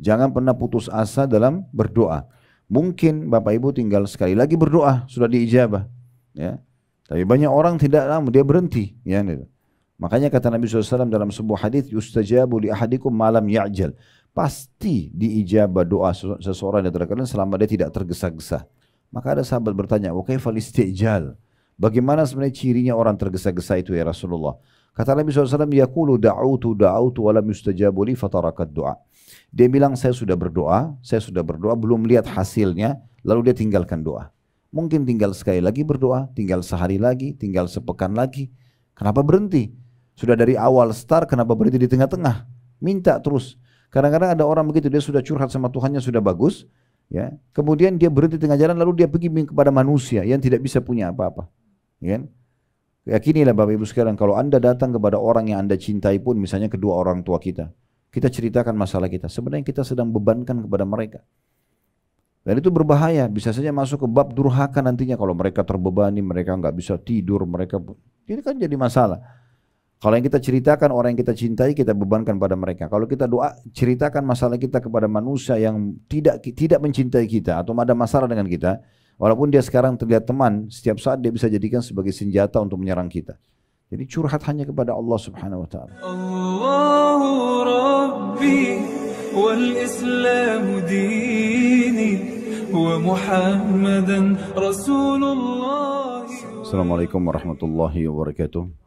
Jangan pernah putus asa dalam berdoa. Mungkin Bapak Ibu tinggal sekali lagi berdoa, sudah diijabah. Ya. Tapi banyak orang tidak lama, dia berhenti. Ya. Makanya kata Nabi SAW dalam sebuah hadis, yustajabu li ahadikum malam ya'jal. Pasti diijabah doa seseorang yang terkadang selama dia tidak tergesa-gesa. Maka ada sahabat bertanya, wa kaifal istijal? Bagaimana sebenarnya cirinya orang tergesa-gesa itu ya Rasulullah? Kata Nabi SAW, yaqulu da'utu wa lam yustajabu li fatarakat doa. Dia bilang saya sudah berdoa, belum lihat hasilnya, lalu dia tinggalkan doa. Mungkin tinggal sekali lagi berdoa, tinggal sehari lagi, tinggal sepekan lagi. Kenapa berhenti? Sudah dari awal start, kenapa berhenti di tengah-tengah? Minta terus. Kadang-kadang ada orang begitu, dia sudah curhat sama Tuhannya sudah bagus, ya. Kemudian dia berhenti tengah jalan, lalu dia pergi kepada manusia yang tidak bisa punya apa-apa. Ya kan? Yakinilah Bapak Ibu sekalian, kalau Anda datang kepada orang yang Anda cintai pun, misalnya kedua orang tua kita ceritakan masalah kita, sebenarnya kita sedang bebankan kepada mereka. Dan itu berbahaya, bisa saja masuk ke bab durhaka nantinya kalau mereka terbebani, mereka nggak bisa tidur, ini kan jadi masalah. Kalau yang kita ceritakan orang yang kita cintai, kita bebankan pada mereka. Kalau kita doa, ceritakan masalah kita kepada manusia yang tidak mencintai kita atau ada masalah dengan kita, walaupun dia sekarang terlihat teman, setiap saat dia bisa jadikan sebagai senjata untuk menyerang kita. Jadi curhat hanya kepada Allah Subhanahu wa taala. Allahu Rabbi wal Islam dini wa Muhammadan Rasulullah. Assalamualaikum warahmatullahi wabarakatuh.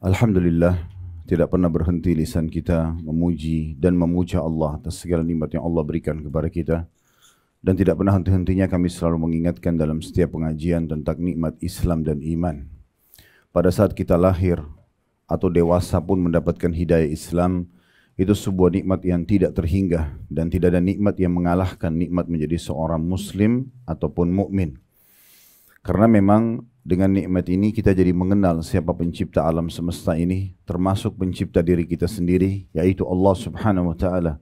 Alhamdulillah, tidak pernah berhenti lisan kita memuji dan memuja Allah atas segala nikmat yang Allah berikan kepada kita. Dan tidak pernah henti-hentinya kami selalu mengingatkan dalam setiap pengajian tentang nikmat Islam dan iman. Pada saat kita lahir atau dewasa pun mendapatkan hidayah Islam, itu sebuah nikmat yang tidak terhingga dan tidak ada nikmat yang mengalahkan nikmat menjadi seorang muslim ataupun mukmin. Karena memang dengan nikmat ini kita jadi mengenal siapa pencipta alam semesta ini, termasuk pencipta diri kita sendiri, yaitu Allah Subhanahu wa taala.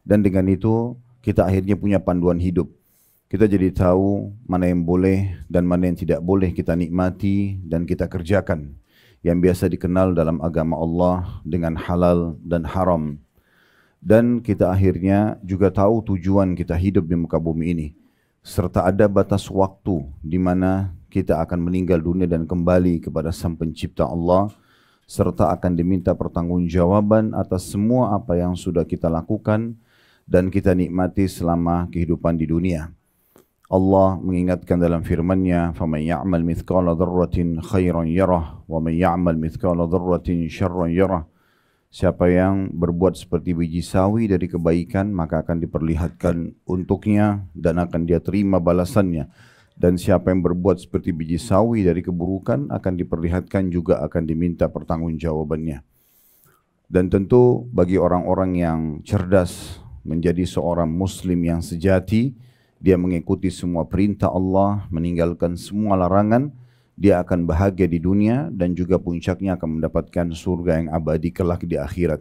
Dan dengan itu kita akhirnya punya panduan hidup. Kita jadi tahu mana yang boleh dan mana yang tidak boleh kita nikmati dan kita kerjakan. Yang biasa dikenal dalam agama Allah dengan halal dan haram. Dan kita akhirnya juga tahu tujuan kita hidup di muka bumi ini. Serta ada batas waktu di mana kita akan meninggal dunia dan kembali kepada Sang Pencipta Allah. Serta akan diminta pertanggungjawaban atas semua apa yang sudah kita lakukan dan kita nikmati selama kehidupan di dunia. Allah mengingatkan dalam firman-Nya, "Faman ya'mal mithqala dzarratin khairan yarah, wa man ya'mal mithqala dzarratin syarran yarah." Siapa yang berbuat seperti biji sawi dari kebaikan, maka akan diperlihatkan untuknya dan akan dia terima balasannya. Dan siapa yang berbuat seperti biji sawi dari keburukan, akan diperlihatkan juga akan diminta pertanggungjawabannya. Dan tentu bagi orang-orang yang cerdas, menjadi seorang muslim yang sejati, dia mengikuti semua perintah Allah, meninggalkan semua larangan, dia akan bahagia di dunia dan juga puncaknya akan mendapatkan surga yang abadi kelak di akhirat.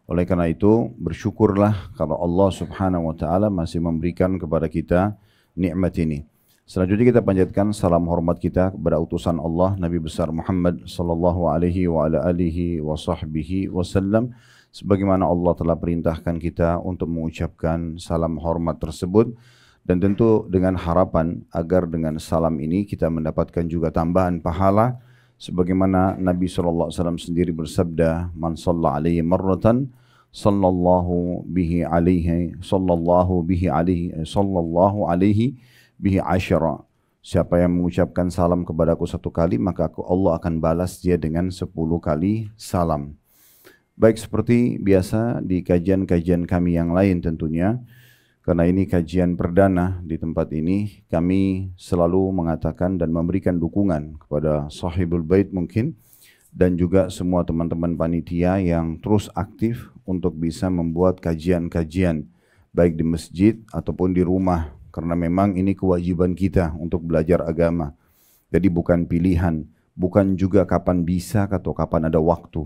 Oleh karena itu, bersyukurlah kalau Allah Subhanahu wa taala masih memberikan kepada kita nikmat ini. Selanjutnya kita panjatkan salam hormat kita kepada utusan Allah Nabi besar Muhammad sallallahu alaihi wa ala alihi wa sahbihi wasallam. Sebagaimana Allah telah perintahkan kita untuk mengucapkan salam hormat tersebut, dan tentu dengan harapan agar dengan salam ini kita mendapatkan juga tambahan pahala, sebagaimana Nabi SAW sendiri bersabda, "Man shalla alaihi marratan sallallahu alaihi bihi asyara." Siapa yang mengucapkan salam kepadaku satu kali, maka Allah akan balas dia dengan 10 kali salam. Baik, seperti biasa di kajian-kajian kami yang lain tentunya, karena ini kajian perdana di tempat ini, kami selalu mengatakan dan memberikan dukungan kepada Sahibul Bait mungkin, dan juga semua teman-teman panitia yang terus aktif untuk bisa membuat kajian-kajian, baik di masjid ataupun di rumah, karena memang ini kewajiban kita untuk belajar agama. Jadi bukan pilihan, bukan juga kapan bisa atau kapan ada waktu.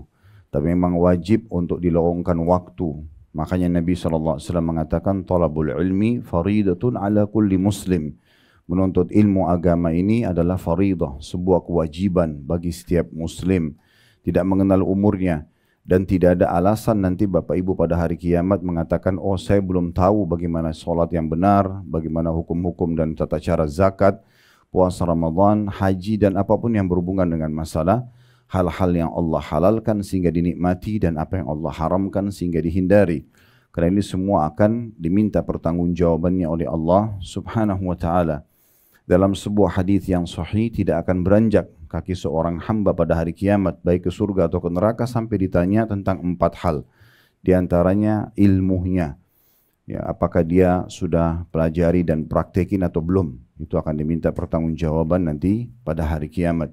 Tapi memang wajib untuk dilowongkan waktu. Makanya Nabi SAW mengatakan, "Talabul ilmi faridatun ala kulli muslim." Menuntut ilmu agama ini adalah faridah, sebuah kewajiban bagi setiap muslim. Tidak mengenal umurnya. Dan tidak ada alasan nanti Bapak Ibu pada hari kiamat mengatakan, oh saya belum tahu bagaimana sholat yang benar, bagaimana hukum-hukum dan tata cara zakat, puasa Ramadan, haji dan apapun yang berhubungan dengan masalah hal-hal yang Allah halalkan sehingga dinikmati dan apa yang Allah haramkan sehingga dihindari. Karena ini semua akan diminta pertanggungjawabannya oleh Allah Subhanahu wa taala. Dalam sebuah hadis yang sahih, tidak akan beranjak kaki seorang hamba pada hari kiamat baik ke surga atau ke neraka sampai ditanya tentang 4 hal. Di antaranya ilmunya. Ya, apakah dia sudah pelajari dan praktekin atau belum? Itu akan diminta pertanggungjawaban nanti pada hari kiamat.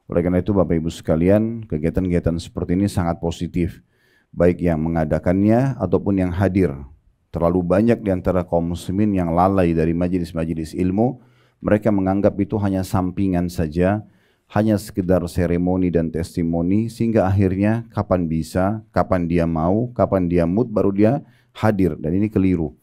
Oleh karena itu Bapak Ibu sekalian, kegiatan-kegiatan seperti ini sangat positif. Baik yang mengadakannya ataupun yang hadir. Terlalu banyak di antara kaum muslimin yang lalai dari majelis-majelis ilmu. Mereka menganggap itu hanya sampingan saja, hanya sekedar seremoni dan testimoni, sehingga akhirnya kapan bisa, kapan dia mau, kapan dia mood, baru dia hadir. Dan ini keliru.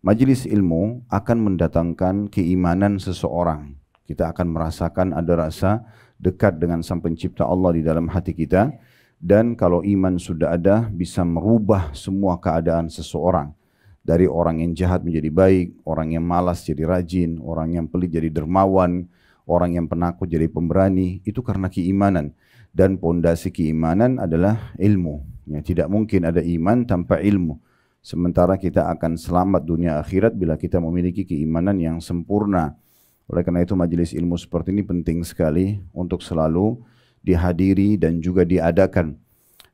Majelis ilmu akan mendatangkan keimanan seseorang. Kita akan merasakan ada rasa dekat dengan Sang Pencipta Allah di dalam hati kita. Dan kalau iman sudah ada, bisa merubah semua keadaan seseorang. Dari orang yang jahat menjadi baik, orang yang malas jadi rajin, orang yang pelit jadi dermawan, orang yang penakut jadi pemberani. Itu karena keimanan. Dan pondasi keimanan adalah ilmu. Ya, tidak mungkin ada iman tanpa ilmu. Sementara kita akan selamat dunia akhirat bila kita memiliki keimanan yang sempurna. Oleh karena itu majelis ilmu seperti ini penting sekali untuk selalu dihadiri dan juga diadakan.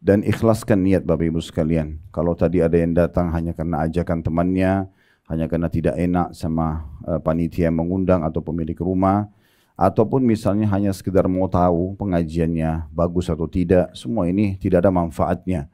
Dan ikhlaskan niat Bapak Ibu sekalian. Kalau tadi ada yang datang hanya karena ajakan temannya, hanya karena tidak enak sama panitia yang mengundang atau pemilik rumah, ataupun misalnya hanya sekedar mau tahu pengajiannya bagus atau tidak, semua ini tidak ada manfaatnya.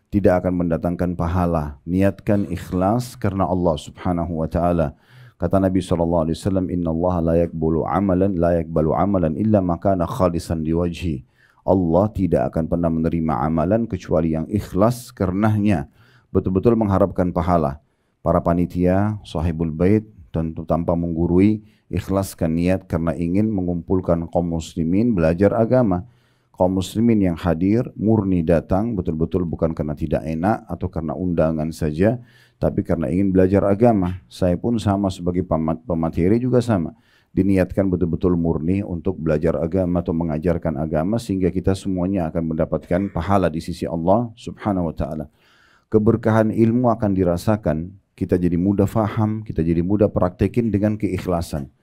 Tidak akan mendatangkan pahala. Niatkan ikhlas karena Allah Subhanahu wa taala. Kata Nabi SAW, Inna Allah la yakbalu amalan illa ma kana khalisan liwajhi. Allah tidak akan pernah menerima amalan kecuali yang ikhlas karenanya. Betul-betul mengharapkan pahala. Para panitia, sahibul bait, tentu tanpa menggurui, ikhlaskan niat karena ingin mengumpulkan kaum muslimin belajar agama. Kaum muslimin yang hadir, murni datang, betul-betul bukan karena tidak enak atau karena undangan saja, tapi karena ingin belajar agama. Saya pun sama sebagai pemateri juga sama. Diniatkan betul-betul murni untuk belajar agama atau mengajarkan agama sehingga kita semuanya akan mendapatkan pahala di sisi Allah Subhanahu wa taala. Keberkahan ilmu akan dirasakan, kita jadi mudah faham, kita jadi mudah praktekin dengan keikhlasan.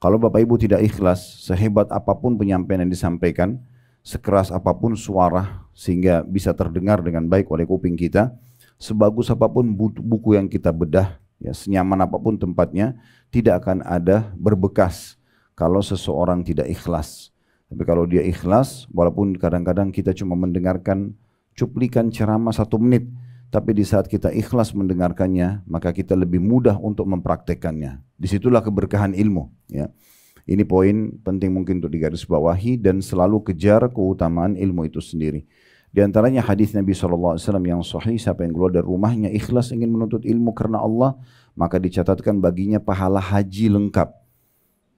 Kalau Bapak Ibu tidak ikhlas, sehebat apapun penyampaian yang disampaikan, sekeras apapun suara sehingga bisa terdengar dengan baik oleh kuping kita, sebagus apapun buku yang kita bedah, ya, senyaman apapun tempatnya, tidak akan ada berbekas kalau seseorang tidak ikhlas. Tapi kalau dia ikhlas, walaupun kadang-kadang kita cuma mendengarkan cuplikan ceramah 1 menit, tapi di saat kita ikhlas mendengarkannya, maka kita lebih mudah untuk mempraktekannya. Disitulah keberkahan ilmu. Ya. Ini poin penting mungkin untuk digarisbawahi dan selalu kejar keutamaan ilmu itu sendiri. Di antaranya hadis Nabi SAW yang sahih, siapa yang keluar dari rumahnya ikhlas ingin menuntut ilmu karena Allah, maka dicatatkan baginya pahala haji lengkap.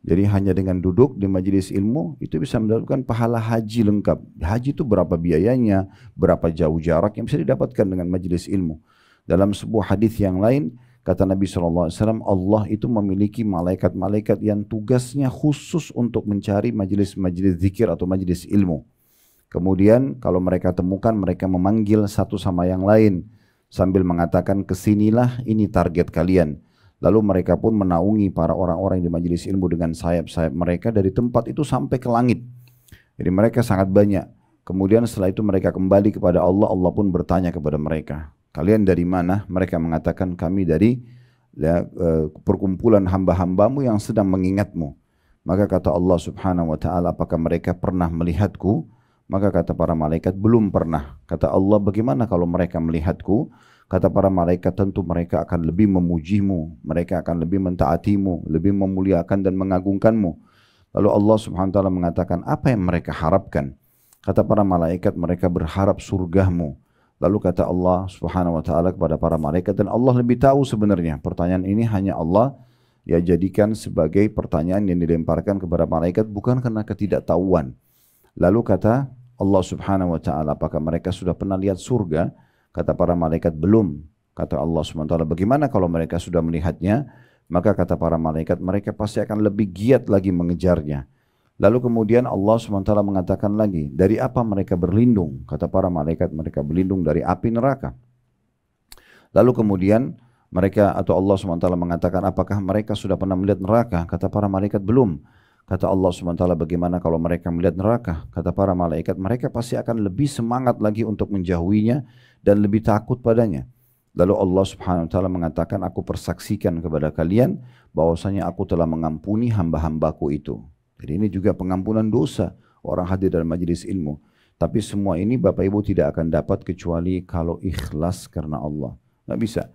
Jadi hanya dengan duduk di majelis ilmu itu bisa mendapatkan pahala haji lengkap. Haji itu berapa biayanya, berapa jauh jarak yang bisa didapatkan dengan majelis ilmu. Dalam sebuah hadis yang lain, kata Nabi SAW, Allah itu memiliki malaikat-malaikat yang tugasnya khusus untuk mencari majelis-majelis zikir atau majelis ilmu. Kemudian kalau mereka temukan, mereka memanggil satu sama yang lain sambil mengatakan, kesinilah, ini target kalian. Lalu mereka pun menaungi para orang-orang di majelis ilmu dengan sayap-sayap mereka dari tempat itu sampai ke langit. Jadi mereka sangat banyak. Kemudian setelah itu mereka kembali kepada Allah, Allah pun bertanya kepada mereka, kalian dari mana? Mereka mengatakan, kami dari perkumpulan hamba-hambamu yang sedang mengingatmu. Maka kata Allah Subhanahu wa taala, apakah mereka pernah melihatku? Maka kata para malaikat, belum pernah. Kata Allah, bagaimana kalau mereka melihatku? Kata para malaikat, tentu mereka akan lebih memujimu, mereka akan lebih mentaatimu, lebih memuliakan dan mengagungkanmu. Lalu Allah Subhanahu wa taala mengatakan, apa yang mereka harapkan? Kata para malaikat, mereka berharap surgamu. Lalu kata Allah Subhanahu wa taala kepada para malaikat, dan Allah lebih tahu sebenarnya. Pertanyaan ini hanya Allah ya jadikan sebagai pertanyaan yang dilemparkan kepada malaikat, bukan karena ketidaktahuan. Lalu kata Allah Subhanahu wa taala, apakah mereka sudah pernah lihat surga? Kata para malaikat, belum. Kata Allah Subhanahu wa taala, bagaimana kalau mereka sudah melihatnya? Maka kata para malaikat, mereka pasti akan lebih giat lagi mengejarnya. Lalu kemudian Allah SWT mengatakan lagi, dari apa mereka berlindung? Kata para malaikat, mereka berlindung dari api neraka. Lalu kemudian mereka atau Allah SWT mengatakan, apakah mereka sudah pernah melihat neraka? Kata para malaikat, belum. Kata Allah SWT, bagaimana kalau mereka melihat neraka? Kata para malaikat, mereka pasti akan lebih semangat lagi untuk menjauhinya dan lebih takut padanya. Lalu Allah Subhanahu wa taala mengatakan, aku persaksikan kepada kalian bahwasanya aku telah mengampuni hamba-hambaku itu. Jadi ini juga pengampunan dosa orang hadir dalam majelis ilmu. Tapi semua ini Bapak Ibu tidak akan dapat kecuali kalau ikhlas karena Allah. Nggak bisa.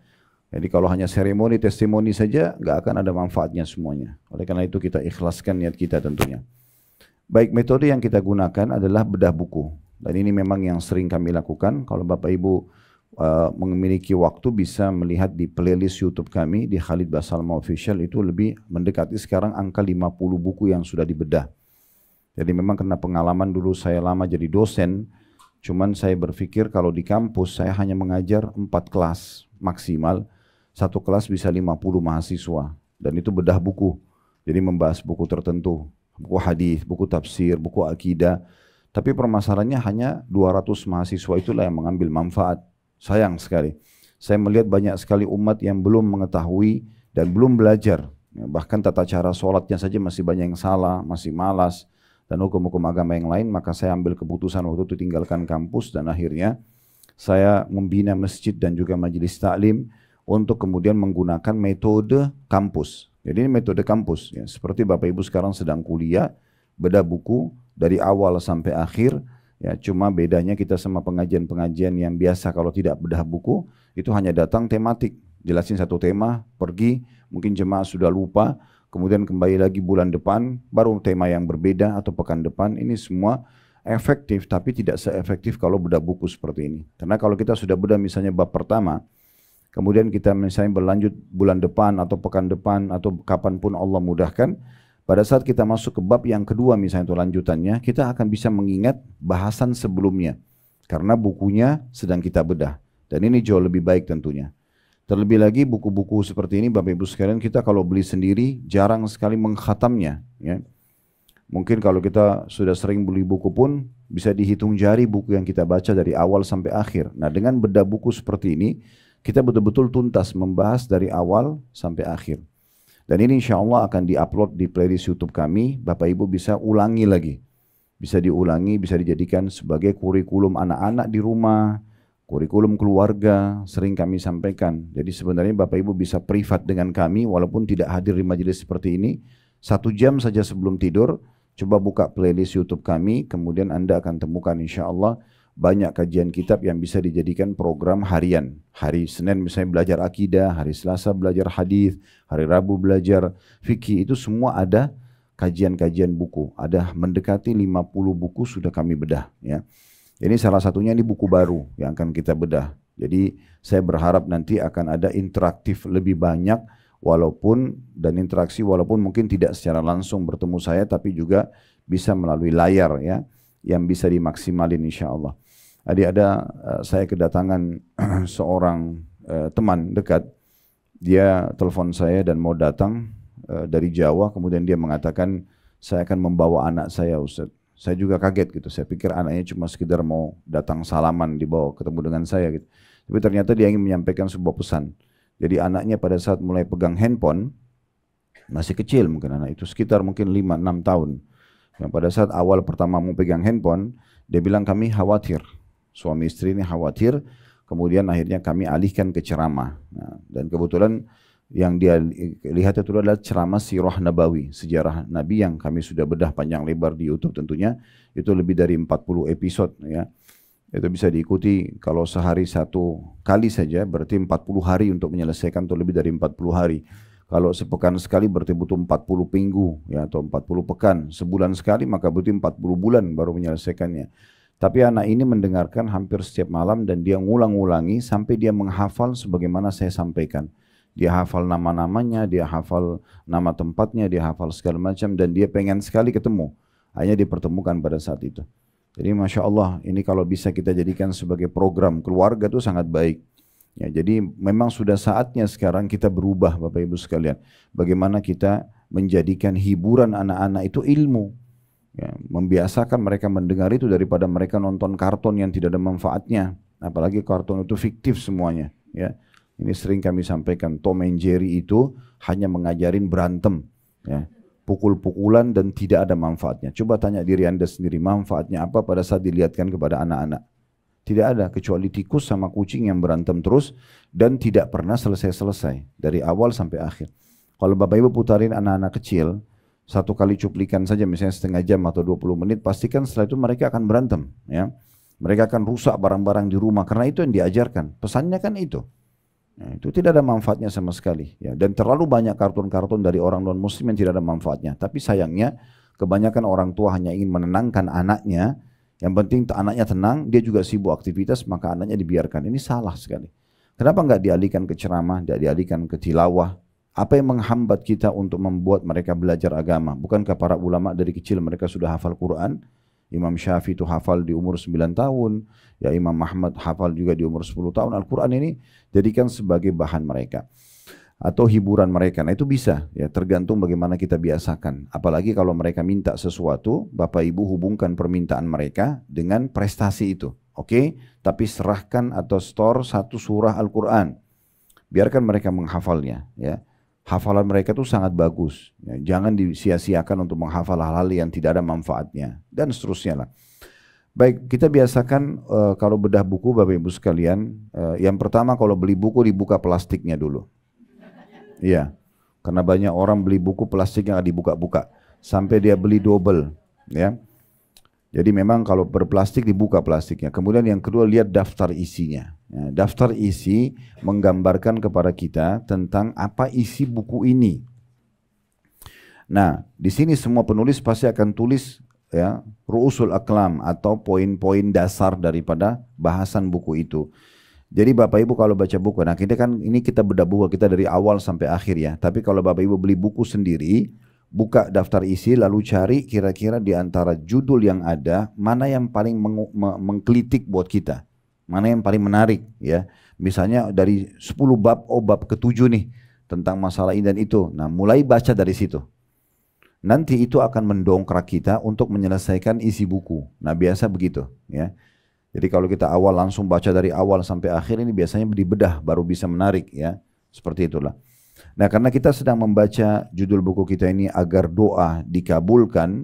Jadi kalau hanya seremoni, testimoni saja, nggak akan ada manfaatnya semuanya. Oleh karena itu kita ikhlaskan niat kita tentunya. Baik, metode yang kita gunakan adalah bedah buku. Dan ini memang yang sering kami lakukan. Kalau Bapak Ibu memiliki waktu bisa melihat di playlist YouTube kami di Khalid Basalma Official, itu lebih mendekati sekarang angka 50 buku yang sudah dibedah. Jadi memang karena pengalaman dulu saya lama jadi dosen, cuman saya berpikir kalau di kampus saya hanya mengajar 4 kelas maksimal, satu kelas bisa 50 mahasiswa, dan itu bedah buku. Jadi membahas buku tertentu, buku hadis, buku tafsir, buku akidah. Tapi permasalahannya hanya 200 mahasiswa itulah yang mengambil manfaat. Sayang sekali. Saya melihat banyak sekali umat yang belum mengetahui dan belum belajar. Bahkan tata cara sholatnya saja masih banyak yang salah, masih malas. Dan hukum-hukum agama yang lain, maka saya ambil keputusan waktu itu tinggalkan kampus dan akhirnya saya membina masjid dan juga majelis taklim untuk kemudian menggunakan metode kampus. Jadi ini metode kampus. Ya. Seperti Bapak Ibu sekarang sedang kuliah, bedah buku dari awal sampai akhir. Ya, cuma bedanya kita sama pengajian-pengajian yang biasa kalau tidak bedah buku, itu hanya datang tematik, jelasin satu tema, pergi, mungkin jemaah sudah lupa, kemudian kembali lagi bulan depan, baru tema yang berbeda atau pekan depan. Ini semua efektif, tapi tidak seefektif kalau bedah buku seperti ini. Karena kalau kita sudah bedah misalnya bab pertama, kemudian kita misalnya berlanjut bulan depan atau pekan depan atau kapanpun Allah mudahkan, pada saat kita masuk ke bab yang kedua misalnya itu lanjutannya, kita akan bisa mengingat bahasan sebelumnya. Karena bukunya sedang kita bedah. Dan ini jauh lebih baik tentunya. Terlebih lagi buku-buku seperti ini Bapak Ibu sekalian, kita kalau beli sendiri jarang sekali mengkhatamnya. Ya. Mungkin kalau kita sudah sering beli buku pun bisa dihitung jari buku yang kita baca dari awal sampai akhir. Nah dengan bedah buku seperti ini, kita betul-betul tuntas membahas dari awal sampai akhir. Dan ini insya Allah akan diupload di playlist YouTube kami. Bapak Ibu bisa ulangi lagi. Bisa diulangi, bisa dijadikan sebagai kurikulum anak-anak di rumah, kurikulum keluarga, sering kami sampaikan. Jadi sebenarnya Bapak Ibu bisa privat dengan kami, walaupun tidak hadir di majelis seperti ini. 1 jam saja sebelum tidur, coba buka playlist YouTube kami, kemudian Anda akan temukan insya Allah banyak kajian kitab yang bisa dijadikan program harian. Hari Senin misalnya belajar akidah, hari Selasa belajar hadis, hari Rabu belajar fikih, itu semua ada kajian-kajian buku. Ada mendekati 50 buku sudah kami bedah. Ya. Ini salah satunya ini buku baru yang akan kita bedah. Jadi saya berharap nanti akan ada interaktif lebih banyak, walaupun dan interaksi walaupun mungkin tidak secara langsung bertemu saya, tapi juga bisa melalui layar ya, yang bisa dimaksimalin insya Allah. Saya kedatangan seorang teman dekat, dia telepon saya dan mau datang dari Jawa, kemudian dia mengatakan saya akan membawa anak saya Ustaz. Saya juga kaget gitu, saya pikir anaknya cuma sekedar mau datang salaman, dibawa ketemu dengan saya gitu. Tapi ternyata dia ingin menyampaikan sebuah pesan. Jadi anaknya pada saat mulai pegang handphone, masih kecil mungkin anak itu, sekitar mungkin 5-6 tahun. Yang pada saat awal pertama mau pegang handphone, dia bilang kami khawatir, suami istri ini khawatir, kemudian akhirnya kami alihkan ke ceramah. Nah, dan kebetulan yang dia lihat itu adalah ceramah Sirah Nabawi, sejarah Nabi yang kami sudah bedah panjang lebar di YouTube tentunya, itu lebih dari 40 episode ya. Itu bisa diikuti kalau sehari 1 kali saja berarti 40 hari untuk menyelesaikan, atau lebih dari 40 hari. Kalau sepekan sekali berarti butuh 40 minggu ya, atau 40 pekan. Sebulan sekali maka butuh 40 bulan baru menyelesaikannya. Tapi anak ini mendengarkan hampir setiap malam dan dia ngulang-ngulangi sampai dia menghafal sebagaimana saya sampaikan. Dia hafal nama-namanya, dia hafal nama tempatnya, dia hafal segala macam, dan dia pengen sekali ketemu. Hanya dipertemukan pada saat itu. Jadi Masya Allah, ini kalau bisa kita jadikan sebagai program keluarga itu sangat baik. Ya, jadi memang sudah saatnya sekarang kita berubah Bapak Ibu sekalian. Bagaimana kita menjadikan hiburan anak-anak itu ilmu. Ya, membiasakan mereka mendengar itu daripada mereka nonton kartun yang tidak ada manfaatnya. Apalagi kartun itu fiktif semuanya. Ya, ini sering kami sampaikan, Tom and Jerry itu hanya mengajarin berantem. Ya, pukul-pukulan dan tidak ada manfaatnya. Coba tanya diri Anda sendiri, manfaatnya apa pada saat dilihatkan kepada anak-anak? Tidak ada, kecuali tikus sama kucing yang berantem terus dan tidak pernah selesai-selesai dari awal sampai akhir. Kalau Bapak Ibu putarin anak-anak kecil, satu kali cuplikan saja misalnya setengah jam atau 20 menit, pastikan setelah itu mereka akan berantem. Ya. Mereka akan rusak barang-barang di rumah karena itu yang diajarkan. Pesannya kan itu. Nah, itu tidak ada manfaatnya sama sekali. Ya. Dan terlalu banyak kartun-kartun dari orang non-muslim yang tidak ada manfaatnya. Tapi sayangnya kebanyakan orang tua hanya ingin menenangkan anaknya. Yang penting anaknya tenang, dia juga sibuk aktivitas, maka anaknya dibiarkan. Ini salah sekali. Kenapa nggak dialihkan ke ceramah, tidak dialihkan ke tilawah? Apa yang menghambat kita untuk membuat mereka belajar agama? Bukankah para ulama dari kecil mereka sudah hafal Quran? Imam Syafi'i itu hafal di umur 9 tahun. Ya Imam Ahmad hafal juga di umur 10 tahun. Al-Quran ini jadikan sebagai bahan mereka. Atau hiburan mereka. Nah itu bisa, ya tergantung bagaimana kita biasakan. Apalagi kalau mereka minta sesuatu, Bapak Ibu hubungkan permintaan mereka dengan prestasi itu. Oke? Tapi serahkan atau store satu surah Al-Quran. Biarkan mereka menghafalnya. Ya. Hafalan mereka itu sangat bagus. Ya. Jangan disia-siakan untuk menghafal hal-hal yang tidak ada manfaatnya. Dan seterusnya lah. Baik, kita biasakan kalau bedah buku Bapak Ibu sekalian. Yang pertama kalau beli buku dibuka plastiknya dulu. Iya, karena banyak orang beli buku plastik yang dibuka-buka sampai dia beli double, ya. Jadi memang kalau berplastik dibuka plastiknya. Kemudian yang kedua lihat daftar isinya. Ya, daftar isi menggambarkan kepada kita tentang apa isi buku ini. Nah, di sini semua penulis pasti akan tulis ya ru'usul aqlam atau poin-poin dasar daripada bahasan buku itu. Jadi Bapak Ibu kalau baca buku, nah kita kan ini kita bedah buku kita dari awal sampai akhir ya. Tapi kalau Bapak Ibu beli buku sendiri, buka daftar isi lalu cari kira-kira di antara judul yang ada mana yang paling mengklitik buat kita, mana yang paling menarik ya. Misalnya dari 10 bab, bab ke-7 nih tentang masalah ini dan itu. Nah mulai baca dari situ. Nanti itu akan mendongkrak kita untuk menyelesaikan isi buku. Nah biasa begitu ya. Jadi kalau kita awal langsung baca dari awal sampai akhir ini biasanya dibedah baru bisa menarik ya. Seperti itulah. Nah karena kita sedang membaca judul buku kita ini agar doa dikabulkan.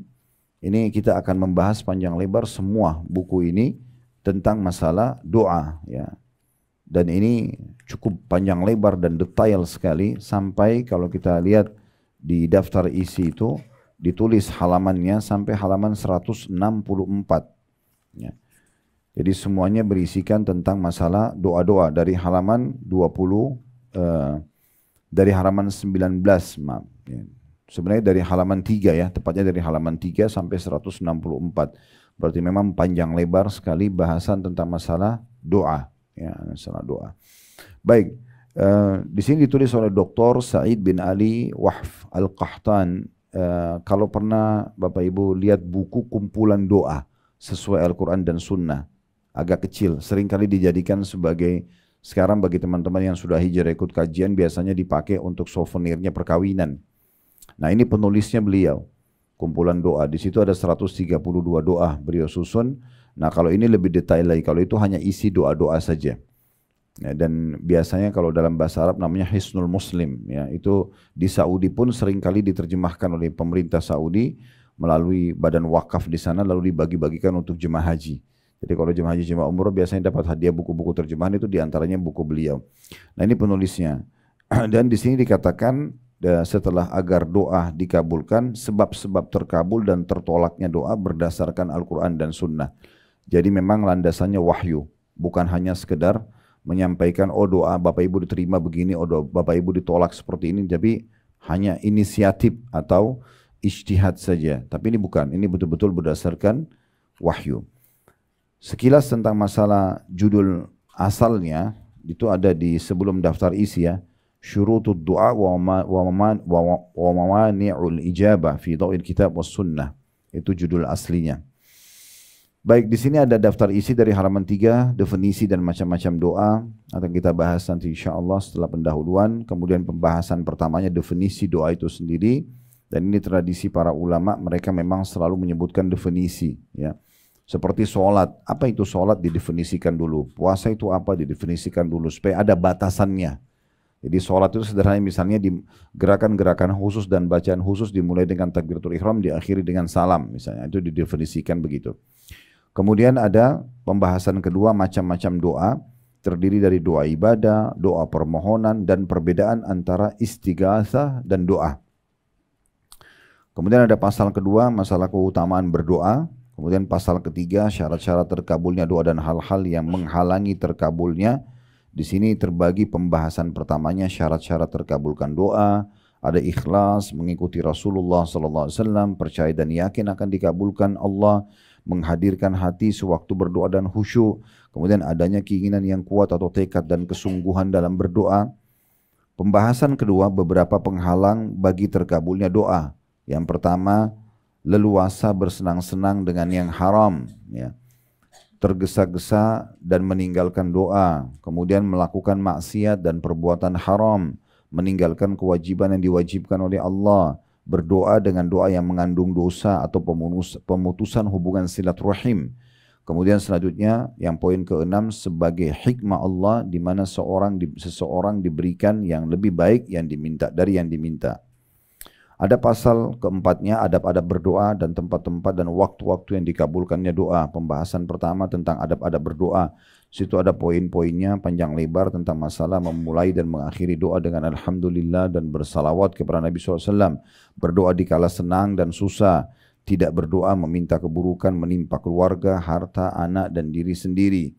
Ini kita akan membahas panjang lebar semua buku ini tentang masalah doa ya. Dan ini cukup panjang lebar dan detail sekali. Sampai kalau kita lihat di daftar isi itu ditulis halamannya sampai halaman 164 ya. Jadi semuanya berisikan tentang masalah doa-doa dari halaman 20, dari halaman 19, maaf. Ya. Sebenarnya dari halaman 3 ya, tepatnya dari halaman 3 sampai 164. Berarti memang panjang lebar sekali bahasan tentang masalah doa. Ya, masalah doa. Baik, di sini ditulis oleh Dr. Said bin Ali Wahf Al-Qahtan. Kalau pernah Bapak Ibu lihat buku kumpulan doa sesuai Al-Quran dan Sunnah. Agak kecil, seringkali dijadikan sebagai sekarang bagi teman-teman yang sudah hijrah ikut kajian biasanya dipakai untuk souvenirnya perkawinan. Nah ini penulisnya beliau, kumpulan doa. Di situ ada 132 doa beliau susun. Nah kalau ini lebih detail lagi, kalau itu hanya isi doa-doa saja. Ya, dan biasanya kalau dalam bahasa Arab namanya Hisnul Muslim. Ya, itu di Saudi pun seringkali diterjemahkan oleh pemerintah Saudi melalui badan wakaf di sana lalu dibagi-bagikan untuk jemaah haji. Jadi kalau jemaah haji jemaah umroh biasanya dapat hadiah buku-buku terjemahan itu diantaranya buku beliau. Nah ini penulisnya. Dan di sini dikatakan setelah agar doa dikabulkan, sebab-sebab terkabul dan tertolaknya doa berdasarkan Al-Quran dan Sunnah. Jadi memang landasannya wahyu, bukan hanya sekedar menyampaikan oh doa Bapak Ibu diterima begini, oh doa Bapak Ibu ditolak seperti ini, tapi hanya inisiatif atau ijtihad saja. Tapi ini bukan, ini betul-betul berdasarkan wahyu. Sekilas tentang masalah judul asalnya itu ada di sebelum daftar isi ya. Syurutud du'a wa mawani'ul ijabah fi dhawil kitab was sunnah. Itu judul aslinya. Baik, di sini ada daftar isi dari halaman 3, definisi dan macam-macam doa. Akan kita bahas nanti insyaAllah setelah pendahuluan. Kemudian pembahasan pertamanya definisi doa itu sendiri. Dan ini tradisi para ulama, mereka memang selalu menyebutkan definisi. Ya. Seperti sholat, apa itu sholat didefinisikan dulu. Puasa itu apa didefinisikan dulu, supaya ada batasannya. Jadi sholat itu sederhana, misalnya di gerakan-gerakan khusus dan bacaan khusus dimulai dengan takbiratul ihram, diakhiri dengan salam. Misalnya itu didefinisikan begitu. Kemudian ada pembahasan kedua, macam-macam doa, terdiri dari doa ibadah, doa permohonan, dan perbedaan antara istighatsah dan doa. Kemudian ada pasal kedua, masalah keutamaan berdoa. Kemudian pasal ketiga, syarat-syarat terkabulnya doa dan hal-hal yang menghalangi terkabulnya. Di sini terbagi pembahasan pertamanya, syarat-syarat terkabulkan doa, ada ikhlas, mengikuti Rasulullah SAW, percaya dan yakin akan dikabulkan Allah, menghadirkan hati sewaktu berdoa dan khusyuk, kemudian adanya keinginan yang kuat atau tekad dan kesungguhan dalam berdoa. Pembahasan kedua, beberapa penghalang bagi terkabulnya doa. Yang pertama, leluasa bersenang-senang dengan yang haram, ya. Tergesa-gesa dan meninggalkan doa, kemudian melakukan maksiat dan perbuatan haram, meninggalkan kewajiban yang diwajibkan oleh Allah, berdoa dengan doa yang mengandung dosa atau pemutusan hubungan silaturahim. Kemudian selanjutnya yang poin ke-6, sebagai hikmah Allah di mana seseorang diberikan yang lebih baik yang diminta dari yang diminta. Ada pasal keempatnya, adab-adab berdoa dan tempat-tempat dan waktu-waktu yang dikabulkannya doa. Pembahasan pertama tentang adab-adab berdoa. Situ ada poin-poinnya panjang lebar tentang masalah memulai dan mengakhiri doa dengan Alhamdulillah dan bersalawat kepada Nabi SAW. Berdoa di kala senang dan susah. Tidak berdoa meminta keburukan menimpa keluarga, harta, anak dan diri sendiri.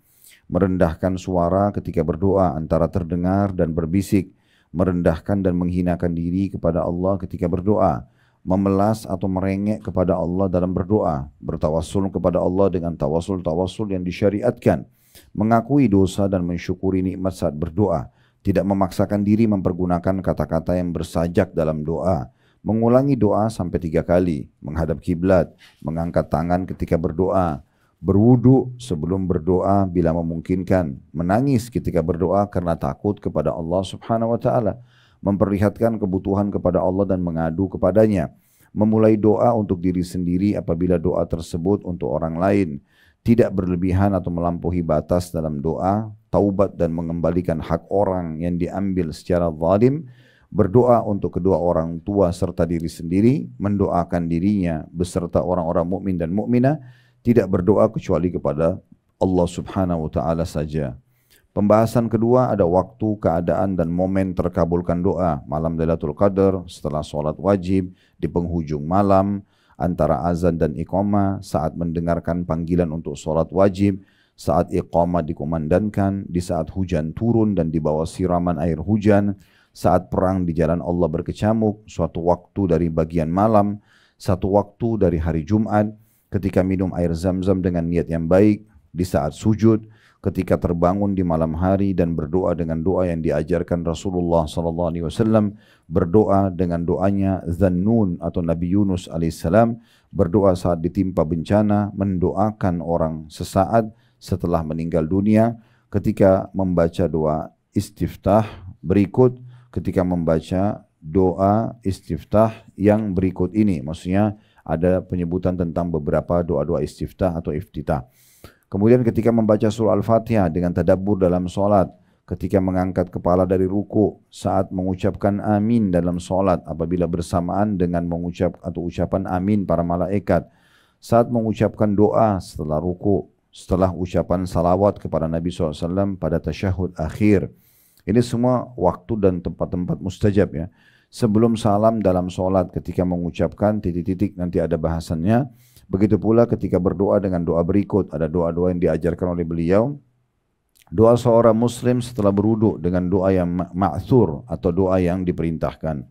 Merendahkan suara ketika berdoa antara terdengar dan berbisik. Merendahkan dan menghinakan diri kepada Allah ketika berdoa, memelas atau merengek kepada Allah dalam berdoa, bertawassul kepada Allah dengan tawassul yang disyariatkan, mengakui dosa dan mensyukuri nikmat saat berdoa, tidak memaksakan diri mempergunakan kata-kata yang bersajak dalam doa, mengulangi doa sampai 3 kali, menghadap kiblat, mengangkat tangan ketika berdoa, berwudu sebelum berdoa bila memungkinkan, menangis ketika berdoa karena takut kepada Allah Subhanahu wa taala, memperlihatkan kebutuhan kepada Allah dan mengadu kepadanya, memulai doa untuk diri sendiri apabila doa tersebut untuk orang lain, tidak berlebihan atau melampaui batas dalam doa, taubat dan mengembalikan hak orang yang diambil secara zalim, berdoa untuk kedua orang tua serta diri sendiri, mendoakan dirinya beserta orang-orang mukmin dan mukminah, tidak berdoa kecuali kepada Allah Subhanahu wa taala saja. Pembahasan kedua ada waktu, keadaan dan momen terkabulkan doa. Malam Lailatul Qadar, setelah sholat wajib, di penghujung malam, antara azan dan iqamah, saat mendengarkan panggilan untuk sholat wajib, saat iqamah dikumandangkan, di saat hujan turun dan di bawah siraman air hujan, saat perang di jalan Allah berkecamuk, suatu waktu dari bagian malam, satu waktu dari hari Jumat, ketika minum air zam-zam dengan niat yang baik, di saat sujud, ketika terbangun di malam hari dan berdoa dengan doa yang diajarkan Rasulullah SAW, berdoa dengan doanya Zannun atau Nabi Yunus alaihissalam, berdoa saat ditimpa bencana, mendoakan orang sesaat setelah meninggal dunia, ketika membaca doa istiftah berikut, ketika membaca doa istiftah yang berikut ini, maksudnya ada penyebutan tentang beberapa doa-doa istiftah atau iftitah. Kemudian ketika membaca surah Al-Fatihah dengan tadabbur dalam solat, ketika mengangkat kepala dari ruku, saat mengucapkan amin dalam solat apabila bersamaan dengan mengucap atau ucapan amin para malaikat, saat mengucapkan doa setelah ruku, setelah ucapan salawat kepada Nabi SAW pada tasyahud akhir. Ini semua waktu dan tempat-tempat mustajab ya. Sebelum salam dalam solat ketika mengucapkan titik-titik nanti ada bahasannya. Begitu pula ketika berdoa dengan doa berikut, ada doa-doa yang diajarkan oleh beliau. Doa seorang muslim setelah berwudu dengan doa yang ma'thur atau doa yang diperintahkan.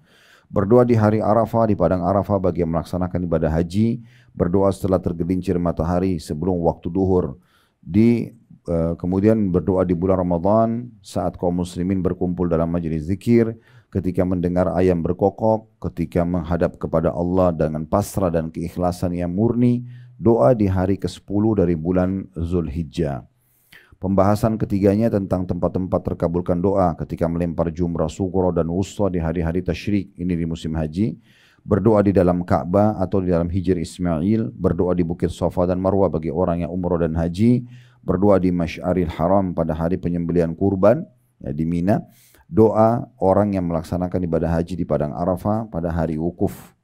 Berdoa di hari Arafah, di padang Arafah bagi yang melaksanakan ibadah haji. Berdoa setelah tergelincir matahari sebelum waktu duhur. Kemudian berdoa di bulan Ramadan saat kaum muslimin berkumpul dalam majelis zikir, ketika mendengar ayam berkokok, ketika menghadap kepada Allah dengan pasrah dan keikhlasan yang murni, doa di hari ke-10 dari bulan Zulhijjah. Pembahasan ketiganya tentang tempat-tempat terkabulkan doa ketika melempar jumrah sughra dan wusta di hari-hari tasyrik, ini di musim haji, berdoa di dalam Ka'bah atau di dalam Hijr Ismail, berdoa di Bukit Safa dan Marwah bagi orang yang umrah dan haji, berdoa di Masy'aril Haram pada hari penyembelihan kurban ya, di Mina, doa orang yang melaksanakan ibadah haji di Padang Arafah pada hari wukuf.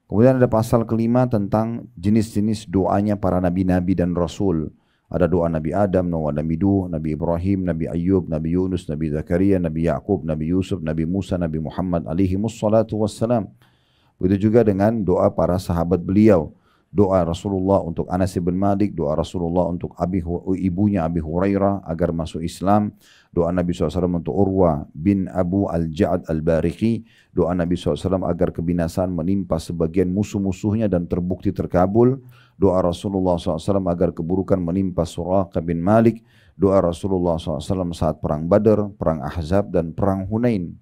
Kemudian ada pasal kelima tentang jenis-jenis doanya para nabi-nabi dan rasul. Ada doa Nabi Adam, Nabi Nuh, Nabi Ibrahim, Nabi Ayub, Nabi Yunus, Nabi Zakaria, Nabi Yaqub, Nabi Yusuf, Nabi Musa, Nabi Muhammad alaihi wassalatu wassalam. Begitu juga dengan doa para sahabat beliau. Doa Rasulullah untuk Anas bin Malik, doa Rasulullah untuk ibunya Abi Hurairah agar masuk Islam, doa Nabi SAW untuk Urwa bin Abu Al-Ja'ad Al-Bariqi, doa Nabi SAW agar kebinasaan menimpa sebagian musuh-musuhnya dan terbukti terkabul, doa Rasulullah SAW agar keburukan menimpa Suraqah bin Malik, doa Rasulullah SAW saat perang Badar, perang Ahzab dan perang Hunain.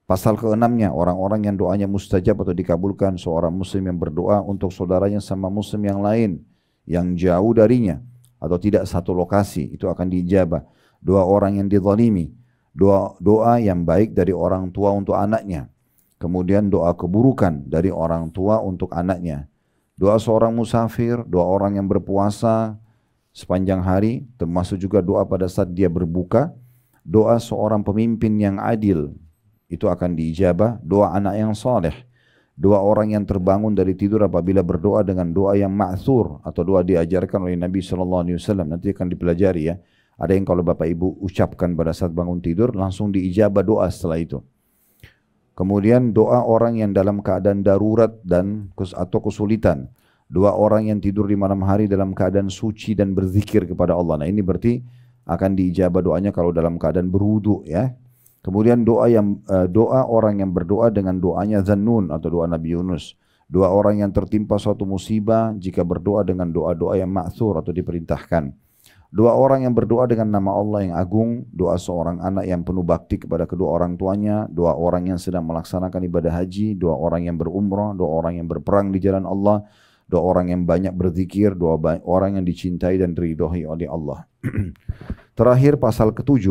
Pasal ke-6-nya, orang-orang yang doanya mustajab atau dikabulkan, seorang muslim yang berdoa untuk saudaranya sama muslim yang lain, yang jauh darinya, atau tidak satu lokasi, itu akan diijabah. Doa orang yang dizalimi, doa yang baik dari orang tua untuk anaknya, kemudian doa keburukan dari orang tua untuk anaknya, doa seorang musafir, doa orang yang berpuasa sepanjang hari, termasuk juga doa pada saat dia berbuka, doa seorang pemimpin yang adil, itu akan diijabah, doa anak yang saleh, doa orang yang terbangun dari tidur apabila berdoa dengan doa yang ma'thur atau doa diajarkan oleh Nabi SAW, nanti akan dipelajari ya. Ada yang kalau Bapak Ibu ucapkan pada saat bangun tidur langsung diijabah doa setelah itu. Kemudian doa orang yang dalam keadaan darurat dan atau kesulitan, doa orang yang tidur di malam hari dalam keadaan suci dan berzikir kepada Allah. Nah ini berarti akan diijabah doanya kalau dalam keadaan berwudu ya. Kemudian doa orang yang berdoa dengan doanya Zannun atau doa Nabi Yunus. Doa orang yang tertimpa suatu musibah jika berdoa dengan doa-doa yang ma'thur atau diperintahkan. Doa orang yang berdoa dengan nama Allah yang agung, doa seorang anak yang penuh bakti kepada kedua orang tuanya, doa orang yang sedang melaksanakan ibadah haji, doa orang yang berumrah, doa orang yang berperang di jalan Allah, doa orang yang banyak berzikir, doa orang yang dicintai dan diridhoi oleh Allah. Terakhir pasal ke-7,